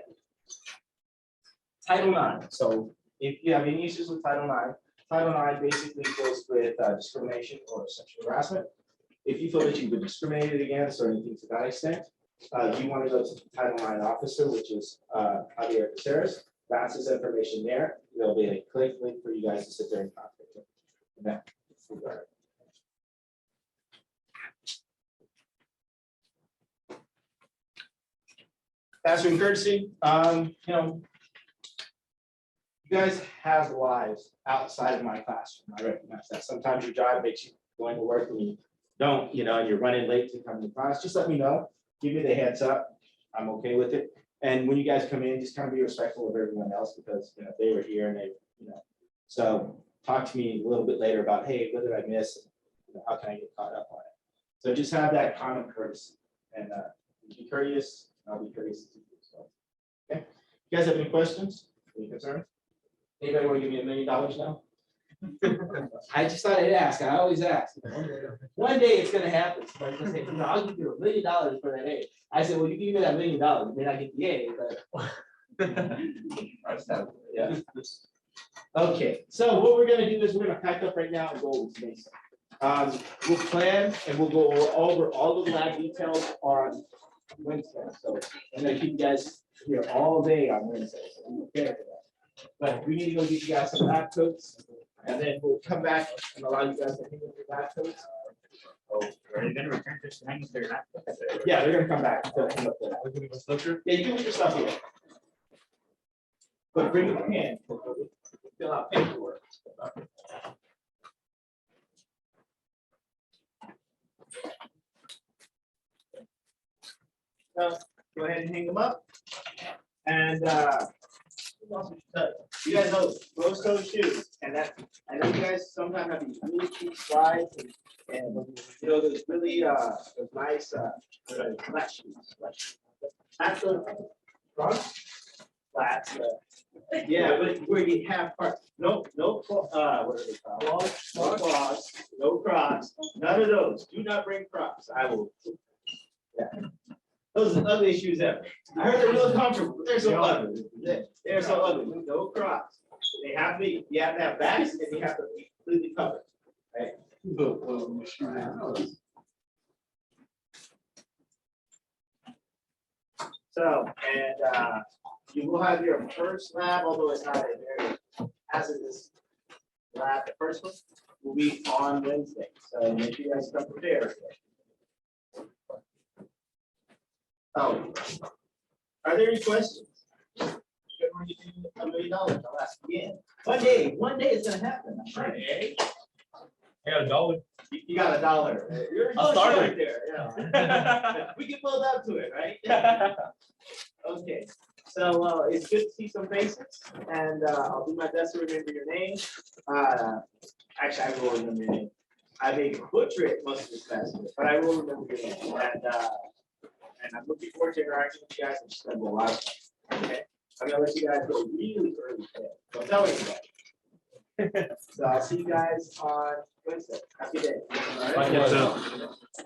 Title IX. So if you have any issues with Title IX, Title IX basically deals with discrimination or sexual harassment. If you feel that you've been discriminated against or anything to that extent, you want to go to the Title IX officer, which is Javier Caceres. That's his information there. There'll be a click link for you guys to sit there and contact him. In that regard. Pastoring courtesy, you guys have lives outside of my classroom. I recognize that. Sometimes your job makes you going to work and you don't, and you're running late to come to class. Just let me know. Give me the heads up. I'm okay with it. And when you guys come in, just kind of be respectful of everyone else because they were here and they, so talk to me a little bit later about, hey, what did I miss? How can I get caught up on it? So just have that common courtesy and be courteous. I'll be courteous to you as well. Okay. You guys have any questions? Any concerns? Anybody want to give me $1 million now? I just thought I'd ask. I always ask. One day it's going to happen. Somebody's going to say, I'll give you $1 million for that A. I said, well, you give me that $1 million. You may not get the A, but yeah. Okay. So what we're going to do is we're going to pack up right now and go over today. We'll plan and we'll go over all of the lab details on Wednesday. So I'm going to keep you guys here all day on Wednesday. So be prepared for that. But we need to go get you guys some lab coats. And then we'll come back and allow you guys to hang up your lab coats. Oh, are you gonna return this to hang up their laptop? Yeah, they're gonna come back. To hang up their lab. Yeah, you can put your stuff here. But bring your pen. Fill out paperwork. So go ahead and hang them up. And you guys know rose-toe shoes, and that I know you guys sometimes have these really cute slides, and those really those nice flat shoes. That's the front flats. Yeah, but where you have part, no, what are they called? No clogs, no Crocs, none of those. Do not bring Crocs. I will. Yeah. Those are the ugliest shoes ever. I heard they're real comfortable, but they're so ugly. They're so ugly. No Crocs. You have to have backs and you have to be completely covered. Right? So, and you will have your first lab, although it's not a very hazardous lab. The first one will be on Wednesday. So make sure you guys come prepared. Oh, are there any questions? $1 million, I'll ask again. One day it's gonna happen. Right? I got $1. You got $1. You're I'll start right there. Yeah. We can build up to it, right? Okay. So it's good to see some faces, and I'll do my best to remember your name. Actually, I will remember your name. I may butcher it most of this class, but I will remember your name. And I'm looking forward to interacting with you guys and spend a lot of time. Okay. I'm gonna let you guys go really early today. Don't tell anybody. So I'll see you guys on Wednesday. Happy day. All right. Bye.